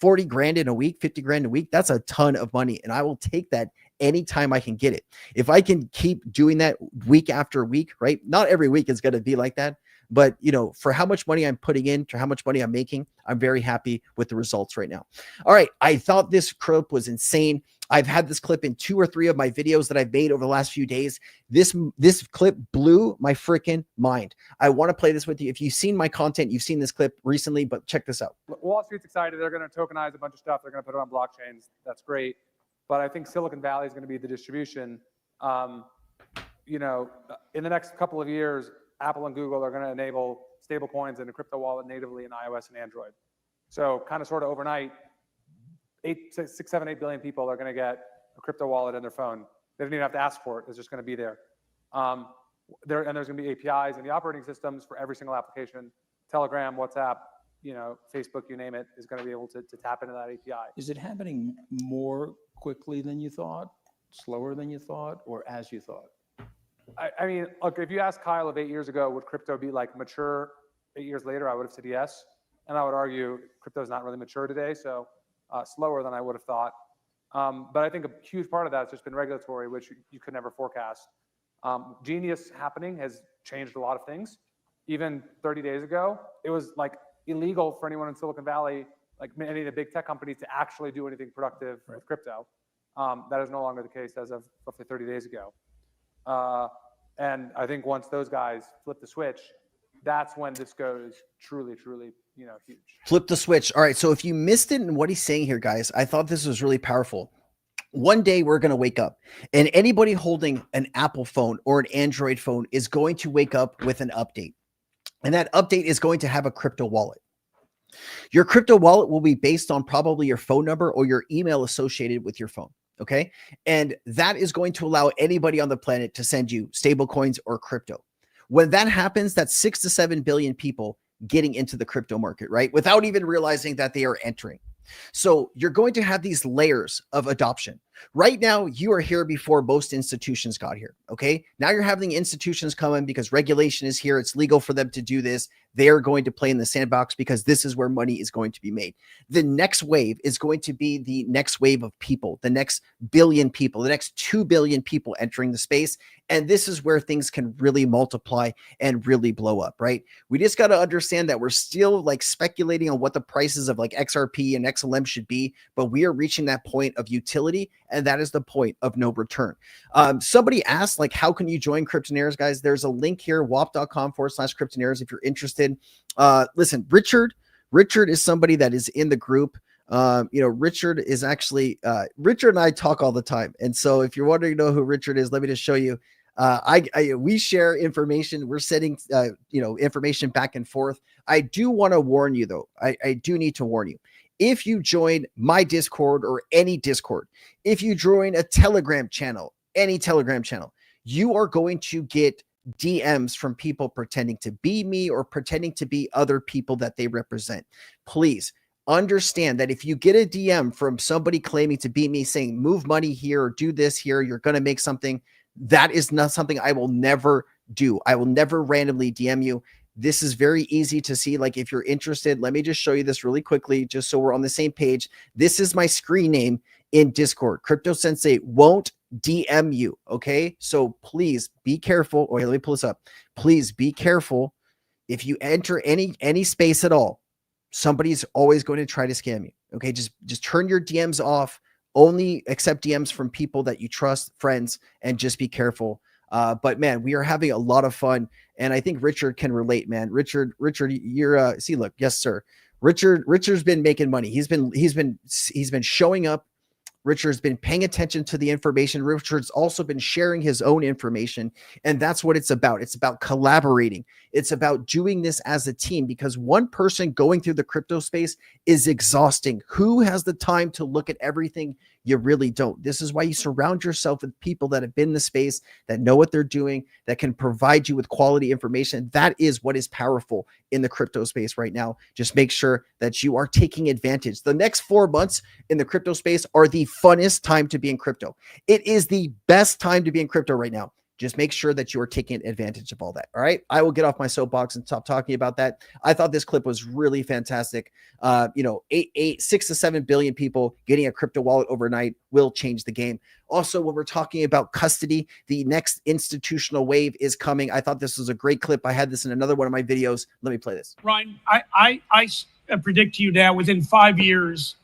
40 grand in a week, 50 grand a week, that's a ton of money. And I will take that anytime I can get it. If I can keep doing that week after week, right? Not every week is going to be like that. But, you know, for how much money I'm putting in to how much money I'm making, I'm very happy with the results right now. All right. I thought this clip was insane. I've had this clip in 2 or 3 of my videos that I've made over the last few days. This clip blew my freaking mind. I want to play this with you. If you've seen my content, you've seen this clip recently, but check this out. Wall Street's excited. They're going to tokenize a bunch of stuff. They're going to put it on blockchains. That's great. But I think Silicon Valley is going to be the distribution. You know, in the next couple of years, Apple and Google are going to enable stable coins and a crypto wallet natively in iOS and Android. So kind of sort of overnight, 6, 7, 8 billion people are going to get a crypto wallet in their phone. They don't even have to ask for it. It's just going to be there. And there's going to be APIs in the operating systems for every single application. Telegram, WhatsApp, you know, Facebook, you name it, is going to be able to tap into that API. Is it happening more quickly than you thought, slower than you thought, or as you thought? I mean, look, if you asked Kyle of 8 years ago, would crypto be like mature 8 years later, I would have said yes. And I would argue crypto is not really mature today, so slower than I would have thought. But I think a huge part of that has just been regulatory, which you could never forecast. Genius happening has changed a lot of things. Even 30 days ago, it was like illegal for anyone in Silicon Valley, like any of the big tech companies, to actually do anything productive with crypto. That is no longer the case as of roughly 30 days ago. And I think once those guys flip the switch, that's when this goes truly, you know, huge. Flip the switch. All right. So if you missed it and what he's saying here, guys, I thought this was really powerful. One day we're going to wake up and anybody holding an Apple phone or an Android phone is going to wake up with an update. And that update is going to have a crypto wallet. Your crypto wallet will be based on probably your phone number or your email associated with your phone. Okay. And that is going to allow anybody on the planet to send you stable coins or crypto. When that happens, that's 6 to 7 billion people getting into the crypto market, right? Without even realizing that they are entering. So you're going to have these layers of adoption. Right now, you are here before most institutions got here. Okay. Now you're having institutions come in because regulation is here. It's legal for them to do this. They are going to play in the sandbox because this is where money is going to be made. The next wave is going to be the next wave of people, the next billion people, the next 2 billion people entering the space. And this is where things can really multiply and really blow up, right? We just got to understand that we're still like speculating on what the prices of like XRP and XLM should be, but we are reaching that point of utility. And that is the point of no return. Somebody asked, like, how can you join Cryptonaires, guys? There's a link here, wap.com/Cryptonaires if you're interested. Listen, Richard is somebody that is in the group. You know, Richard is actually, Richard and I talk all the time. And so if you're wondering to know who Richard is, let me just show you. We share information. We're sending, you know, information back and forth. I do want to warn you though. I do need to warn you. If you join my Discord or any Discord, if you join a Telegram channel, any Telegram channel, you are going to get DMs from people pretending to be me or pretending to be other people that they represent. Please understand that if you get a DM from somebody claiming to be me saying, move money here or do this here, you're going to make something, that is not something I will never do. I will never randomly DM you. This is very easy to see. Like if you're interested, let me just show you this really quickly, just so we're on the same page. This is my screen name in Discord. Crypto Sensei won't DM you. Okay. So please be careful. Oh, let me pull this up. Please be careful. If you enter any space at all, somebody's always going to try to scam you. Okay. Just turn your DMs off. Only accept DMs from people that you trust, friends, and just be careful. But man, we are having a lot of fun. And I think Richard can relate, man. Richard, you're see, look, yes, sir. Richard's been making money. He's been showing up. Richard's been paying attention to the information. Richard's also been sharing his own information. And that's what it's about. It's about collaborating. It's about doing this as a team, because one person going through the crypto space is exhausting. Who has the time to look at everything? You really don't. This is why you surround yourself with people that have been in the space, that know what they're doing, that can provide you with quality information. That is what is powerful in the crypto space right now. Just make sure that you are taking advantage. The next 4 months in the crypto space are the funnest time to be in crypto. It is the best time to be in crypto right now. Just make sure that you are taking advantage of all that. All right. I will get off my soapbox and stop talking about that. I thought this clip was really fantastic. 6 to 7 billion people getting a crypto wallet overnight will change the game. Also, when we're talking about custody, the next institutional wave is coming. I thought this was a great clip. I had this in another one of my videos. Let me play this. Ryan, I predict to you now within 5 years,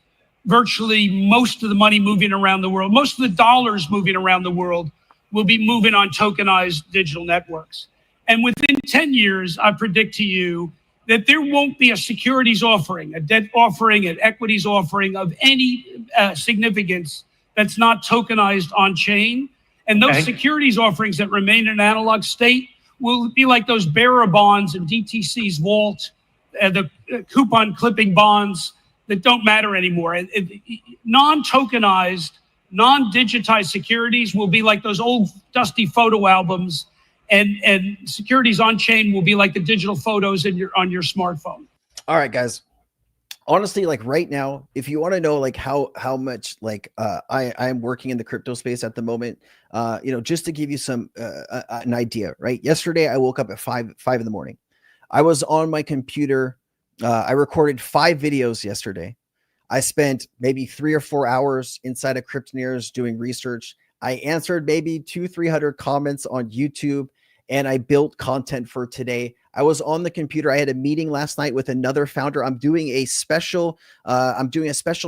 virtually most of the money moving around the world, most of the dollars moving around the world will be moving on tokenized digital networks. And within 10 years, I predict to you that there won't be a securities offering, a debt offering, an equities offering of any significance that's not tokenized on chain. And those securities offerings that remain in an analog state will be like those bearer bonds in DTC's vault, the coupon clipping bonds that don't matter anymore. Non-tokenized, non-digitized securities will be like those old dusty photo albums, and securities on chain will be like the digital photos on your smartphone. All right, guys. Honestly, like right now, if you want to know like how much like I'm working in the crypto space at the moment, just to give you some an idea, right? Yesterday I woke up at 5 in the morning. I was on my computer. I recorded 5 videos yesterday. I spent maybe 3 or 4 hours inside of Cryptonaires doing research. I answered maybe 200-300 comments on YouTube, and I built content for today. I was on the computer. I had a meeting last night with another founder. I'm doing a special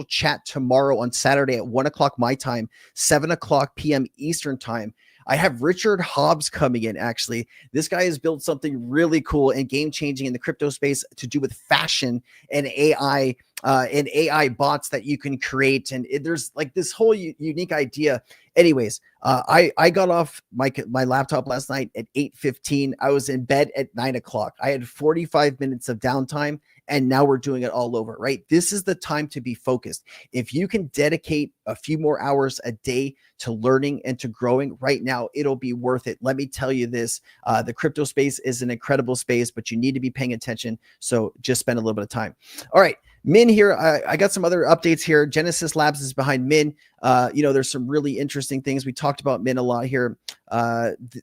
chat tomorrow on Saturday at 1 o'clock my time, 7 o'clock p.m. Eastern time. I have Richard Hobbs coming in. Actually, this guy has built something really cool and game-changing in the crypto space to do with fashion and AI. And AI bots that you can create. And there's like this whole unique idea. Anyways, I got off my laptop last night at 8:15. I was in bed at 9 o'clock. I had 45 minutes of downtime, and now we're doing it all over, right? This is the time to be focused. If you can dedicate a few more hours a day to learning and to growing right now, it'll be worth it. Let me tell you this, the crypto space is an incredible space, but you need to be paying attention. So just spend a little bit of time. All right. Min here, I got some other updates here. Genesis Labs is behind Min. There's some really interesting things. We talked about Min a lot here.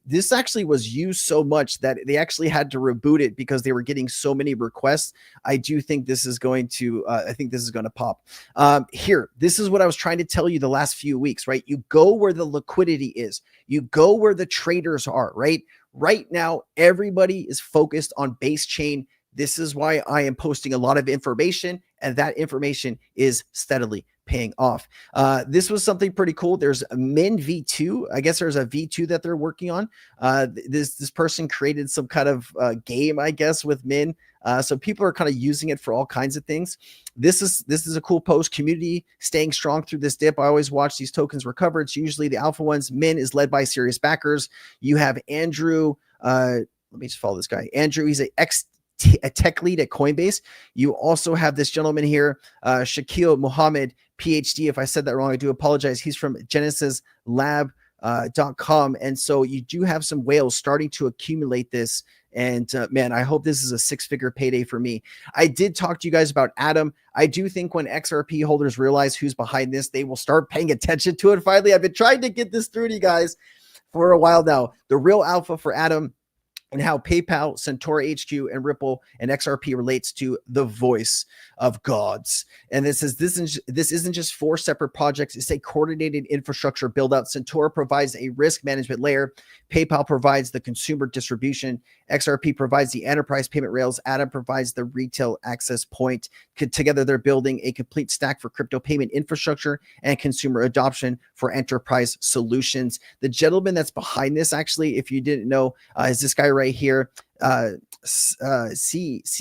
This actually was used so much that they actually had to reboot it because they were getting so many requests. I do think this is going to, pop. Here, this is what I was trying to tell you the last few weeks, right? You go where the liquidity is. You go where the traders are, right? Right now, everybody is focused on base chain. This is why I am posting a lot of information, and that information is steadily paying off. This was something pretty cool. There's a Min V2. I guess there's a V2 that they're working on. This person created some kind of game, I guess, with Min. So people are kind of using it for all kinds of things. This is a cool post. Community staying strong through this dip. I always watch these tokens recover. It's usually the alpha ones. Min is led by serious backers. You have Andrew. Let me just follow this guy. Andrew, he's a tech lead at Coinbase. You also have this gentleman here, Shaquille Mohammed, PhD. If I said that wrong, I do apologize. He's from genesislab.com. And so you do have some whales starting to accumulate this. And man, I hope this is a 6-figure payday for me. I did talk to you guys about Atom. I do think when XRP holders realize who's behind this, they will start paying attention to it. Finally, I've been trying to get this through to you guys for a while now. The real alpha for Atom, and how PayPal, Centaura HQ, and Ripple and XRP relates to the voice of gods. And this isn't just 4 separate projects. It's a coordinated infrastructure build out. Centaura provides a risk management layer. PayPal provides the consumer distribution. XRP provides the enterprise payment rails. Atom provides the retail access point. Together, they're building a complete stack for crypto payment infrastructure and consumer adoption for enterprise solutions. The gentleman that's behind this, actually, if you didn't know, is this guy right here. CYHRO.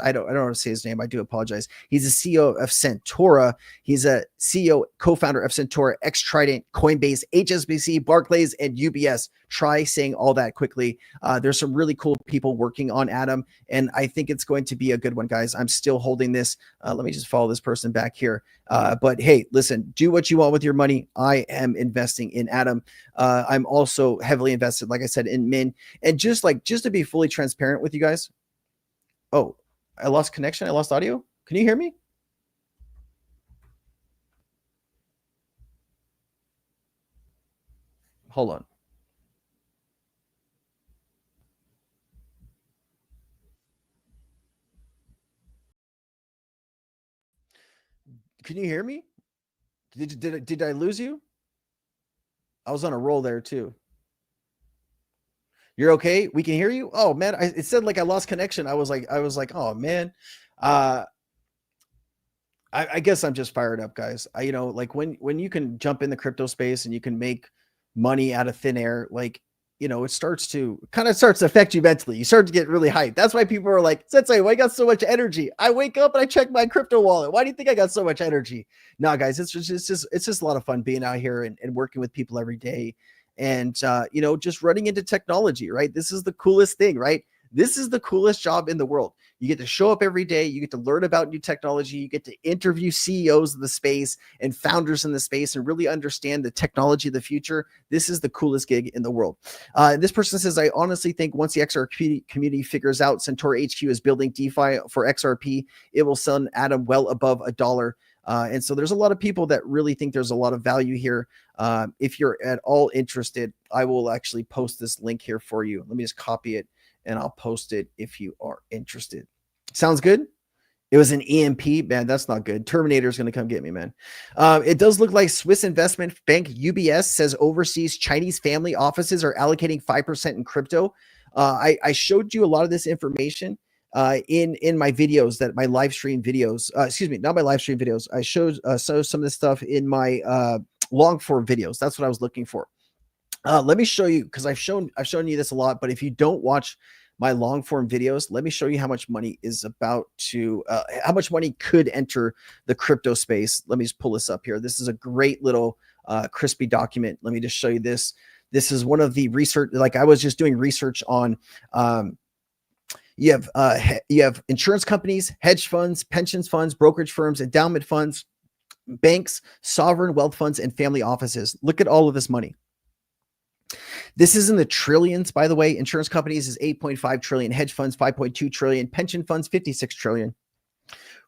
I don't know how to say his name. I do apologize. He's the CEO of Centaura. He's a CEO, co-founder of Centaura, Trident, Coinbase, HSBC, Barclays, and UBS. Try saying all that quickly. There's some really cool people working on Atom, and I think it's going to be a good one, guys. I'm still holding this. Let me just follow this person back here. But hey, listen, do what you want with your money. I am investing in Atom. I'm also heavily invested, like I said, in Min. And just to be fully transparent with you guys. Oh, I lost connection. I lost audio. Can you hear me? Hold on. Can you hear me? Did I lose you? I was on a roll there too. You're okay? We can hear you? Oh man, it said like I lost connection. I was like, oh man. I guess I'm just fired up, guys. Like when you can jump in the crypto space and you can make money out of thin air, like, it starts to affect you mentally. You start to get really hyped. That's why people are like, Sensei, why you got so much energy? I wake up and I check my crypto wallet. Why do you think I got so much energy? Nah, guys, it's just a lot of fun being out here and working with people every day. And, just running into technology, right? This is the coolest thing, right? This is the coolest job in the world. You get to show up every day. You get to learn about new technology. You get to interview CEOs of the space and founders in the space and really understand the technology of the future. This is the coolest gig in the world. This person says, I honestly think once the XRP community figures out Centaur HQ is building DeFi for XRP, it will send Atom well above $1. And so there's a lot of people that really think there's a lot of value here. If you're at all interested, I will actually post this link here for you. Let me just copy it and I'll post it if you are interested. Sounds good? It was an EMP, man. That's not good. Terminator is going to come get me, man. It does look like Swiss investment bank UBS says overseas Chinese family offices are allocating 5% in crypto. I showed you a lot of this information in my videos, that my live stream videos, excuse me, not my live stream videos. I showed some of this stuff in my long form videos. That's what I was looking for. Let me show you, because I've shown you this a lot, but if you don't watch my long form videos, let me show you how much money is about to, how much money could enter the crypto space. Let me just pull this up here. This is a great little crispy document. Let me just show you this. This is one of the research, like I was just doing research on, you have insurance companies, hedge funds, pensions funds, brokerage firms, endowment funds, banks, sovereign wealth funds, and family offices. Look at all of this money. This is in the trillions, by the way. Insurance companies is 8.5 trillion, hedge funds 5.2 trillion, pension funds 56 trillion,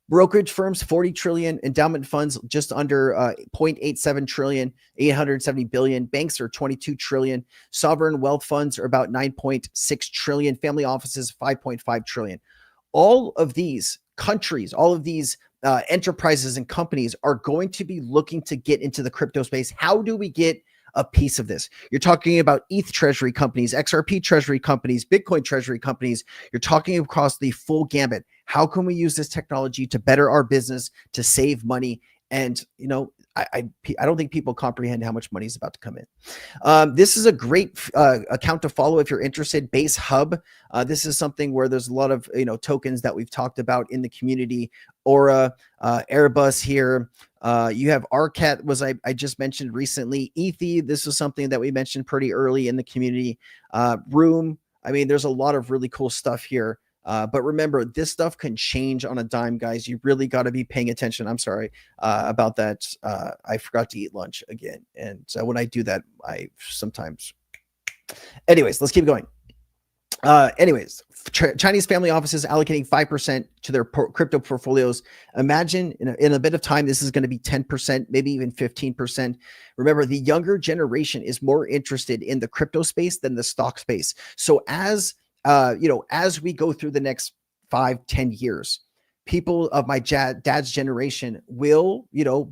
brokerage firms 40 trillion, endowment funds just under 0.87 trillion, 870 billion, banks are 22 trillion, sovereign wealth funds are about 9.6 trillion, family offices 5.5 trillion. All of these countries, all of these enterprises and companies are going to be looking to get into the crypto space. How do we get a piece of this? You're talking about ETH treasury companies, XRP treasury companies, Bitcoin treasury companies. You're talking across the full gambit. How can we use this technology to better our business, to save money? And, I don't think people comprehend how much money is about to come in. This is a great account to follow if you're interested. Base Hub. This is something where there's a lot of tokens that we've talked about in the community. Aura, Airbus here. You have RCAT, was I just mentioned recently. Ethi, this is something that we mentioned pretty early in the community. Room. I mean, there's a lot of really cool stuff here. But remember, this stuff can change on a dime, guys. You really got to be paying attention. I'm sorry about that. I forgot to eat lunch again. And so when I do that, I sometimes... Anyways, let's keep going. Chinese family offices allocating 5% to their crypto portfolios. Imagine in a bit of time, this is going to be 10%, maybe even 15%. Remember, the younger generation is more interested in the crypto space than the stock space. So as we go through the next 5-10 years, people of my dad's generation will,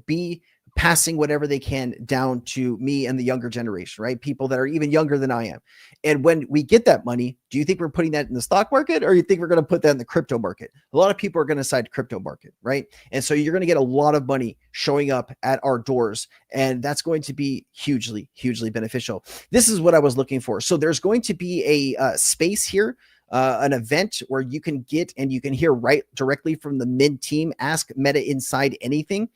be passing whatever they can down to me and the younger generation, right? People that are even younger than I am. And when we get that money, do you think we're putting that in the stock market, or you think we're going to put that in the crypto market? A lot of people are going to side crypto market, right? And so you're going to get a lot of money showing up at our doors, and that's going to be hugely, hugely beneficial. This is what I was looking for. So there's going to be a space here, an event where you can get and you can hear right directly from the Mint team, Ask Meta Inside Anything.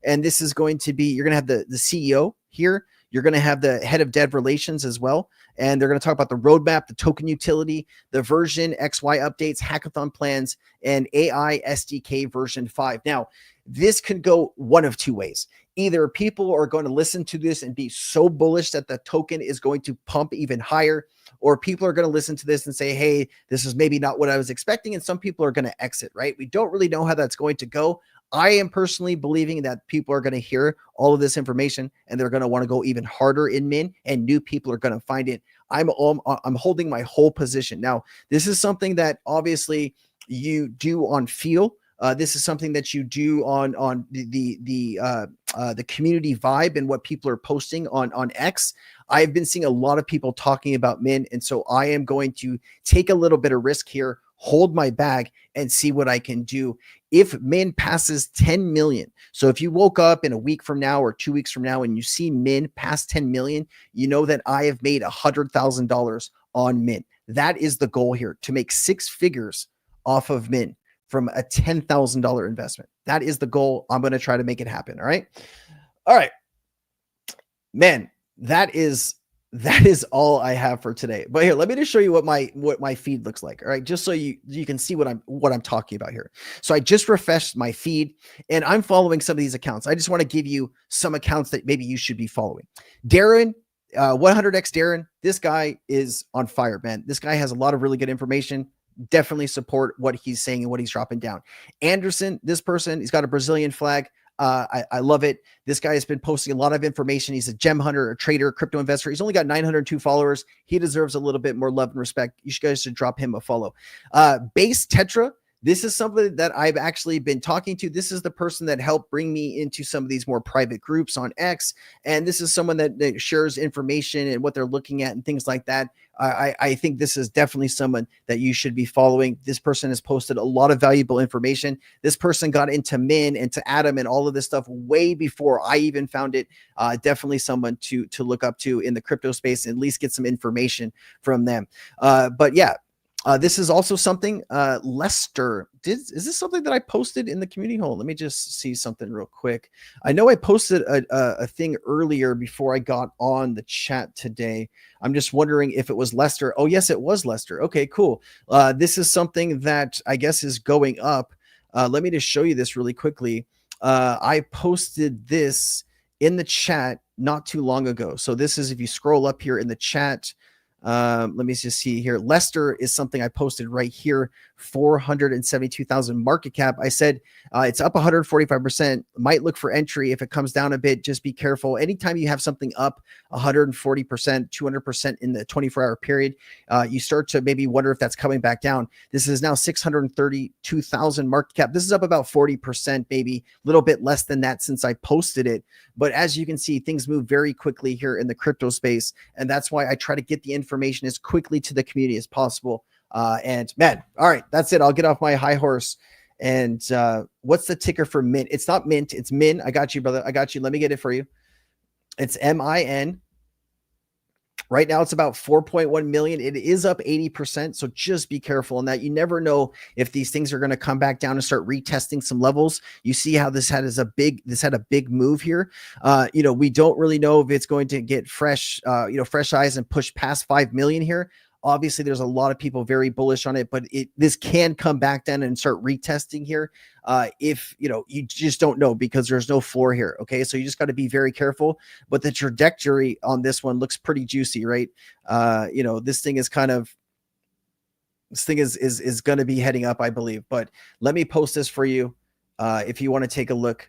And this is going to be, you're going to have the CEO here. You're going to have the head of dev relations as well. And they're going to talk about the roadmap, the token utility, the version XY updates, hackathon plans, and AI SDK version 5. Now, this could go one of two ways. Either people are going to listen to this and be so bullish that the token is going to pump even higher, or people are going to listen to this and say, hey, this is maybe not what I was expecting. And some people are going to exit, right? We don't really know how that's going to go. I am personally believing that people are going to hear all of this information and they're going to want to go even harder in min, and new people are going to find it. I'm holding my whole position. Now, this is something that obviously you do on feel. This is something that you do on the community vibe and what people are posting on X. I've been seeing a lot of people talking about Min, and so I am going to take a little bit of risk here, hold my bag, and see what I can do. If Min passes 10 million, so if you woke up in a week from now or 2 weeks from now and you see Min pass 10 million, you know that I have made $100,000 on Min. That is the goal here, to make 6 figures off of Min from a $10,000 investment. That is the goal. I'm going to try to make it happen. All right. All right, man, that is all I have for today. But here, let me just show you what my feed looks like. All right, just so you can see what I'm talking about here. So I just refreshed my feed, and I'm following some of these accounts. I just want to give you some accounts that maybe you should be following. Darren, 100x Darren, this guy is on fire, man. This guy has a lot of really good information. Definitely support what he's saying and what he's dropping down. Anderson, this person, he's got a Brazilian flag. I love it. This guy has been posting a lot of information. He's a gem hunter, a trader, crypto investor. He's only got 902 followers. He deserves a little bit more love and respect. You guys should drop him a follow. Base Tetra. This is somebody that I've actually been talking to. This is the person that helped bring me into some of these more private groups on X. And this is someone that shares information and what they're looking at and things like that. I think this is definitely someone that you should be following. This person has posted a lot of valuable information. This person got into Min and to Atom and all of this stuff way before I even found it. Definitely someone to look up to in the crypto space, and at least get some information from them. But yeah, this is also something, Lester, is this something that I posted in the community hole? Let me just see something real quick. I know I posted a thing earlier before I got on the chat today. I'm just wondering if it was Lester. Oh, yes, it was Lester. Okay, cool. This is something that I guess is going up. Let me just show you this really quickly. I posted this in the chat not too long ago. So this is, if you scroll up here in the chat, let me just see here. Lester is something I posted right here. 472,000 market cap. I said it's up 145%. Might look for entry. If it comes down a bit, just be careful. Anytime you have something up 140%, 200% in the 24-hour period, you start to maybe wonder if that's coming back down. This is now 632,000 market cap. This is up about 40%, maybe a little bit less than that since I posted it. But as you can see, things move very quickly here in the crypto space. And that's why I try to get the information as quickly to the community as possible. And man, all right, that's it. I'll get off my high horse. And what's the ticker for Mint? It's not Mint, it's Min. I got you, brother. I got you. Let me get it for you. It's MIN. Right now, it's about 4.1 million. It is up 80%. So just be careful on that. You never know if these things are going to come back down and start retesting some levels. You see how this had a big move here. We don't really know if it's going to get fresh eyes and push past 5 million here. Obviously, there's a lot of people very bullish on it, but this can come back down and start retesting here. If you just don't know, because there's no floor here. Okay, so you just got to be very careful. But the trajectory on this one looks pretty juicy, right? This thing is going to be heading up, I believe. But let me post this for you if you want to take a look.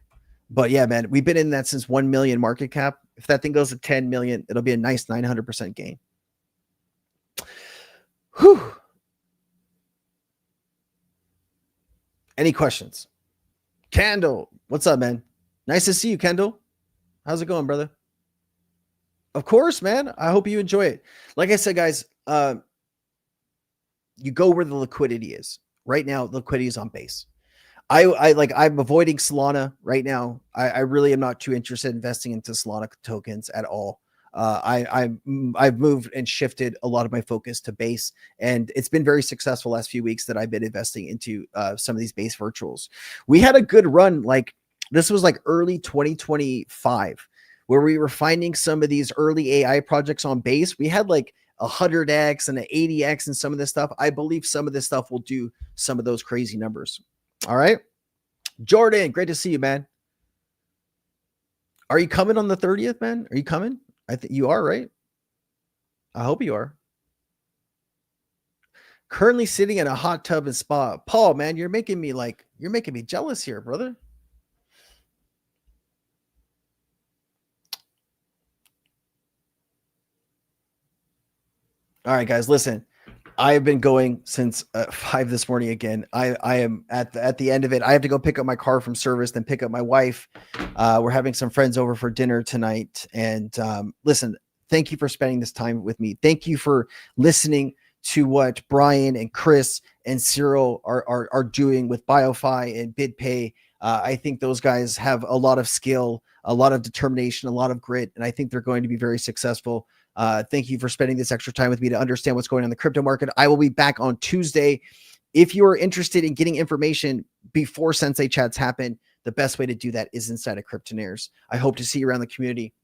But yeah, man, we've been in that since 1 million market cap. If that thing goes to 10 million, it'll be a nice 900% gain. Whew. Any questions? Kendall, what's up, man? Nice to see you, Kendall. How's it going, brother? Of course, man. I hope you enjoy it. Like I said, guys, you go where the liquidity is. Right now, liquidity is on base. I'm avoiding Solana right now. I really am not too interested in investing into Solana tokens at all. I've moved and shifted a lot of my focus to base, and it's been very successful last few weeks that I've been investing into some of these base virtuals. We had a good run. Like this was like early 2025 where we were finding some of these early AI projects on base. We had like 100x and an 80x and some of this stuff. I believe some of this stuff will do some of those crazy numbers. All right, Jordan, great to see you, man. Are you coming on the 30th, man? Are you coming? I think you are, right? I hope you are. Currently sitting in a hot tub and spa. Paul, man, you're making me jealous here, brother. All right, guys, listen. I have been going since 5 this morning again. I am at the end of it. I have to go pick up my car from service, then pick up my wife. We're having some friends over for dinner tonight. And listen, thank you for spending this time with me. Thank you for listening to what Brian and Chris and Cyril are doing with BIOFI and BitPay. I think those guys have a lot of skill, a lot of determination, a lot of grit, and I think they're going to be very successful. Thank you for spending this extra time with me to understand what's going on in the crypto market. I will be back on Tuesday. If you are interested in getting information before Sensei Chats happen, the best way to do that is inside of Cryptonaires. I hope to see you around the community.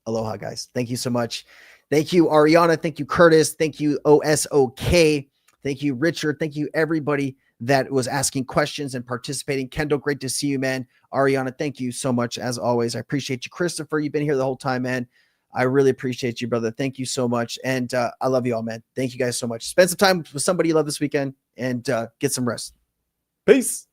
Aloha, guys. Thank you so much. Thank you, Ariana. Thank you, Curtis. Thank you, OSOK. Thank you, Richard. Thank you, everybody that was asking questions and participating. Kendall, great to see you, man. Ariana, thank you so much, as always. I appreciate you. Christopher, you've been here the whole time, man. I really appreciate you, brother. Thank you so much. And I love you all, man. Thank you guys so much. Spend some time with somebody you love this weekend and get some rest. Peace.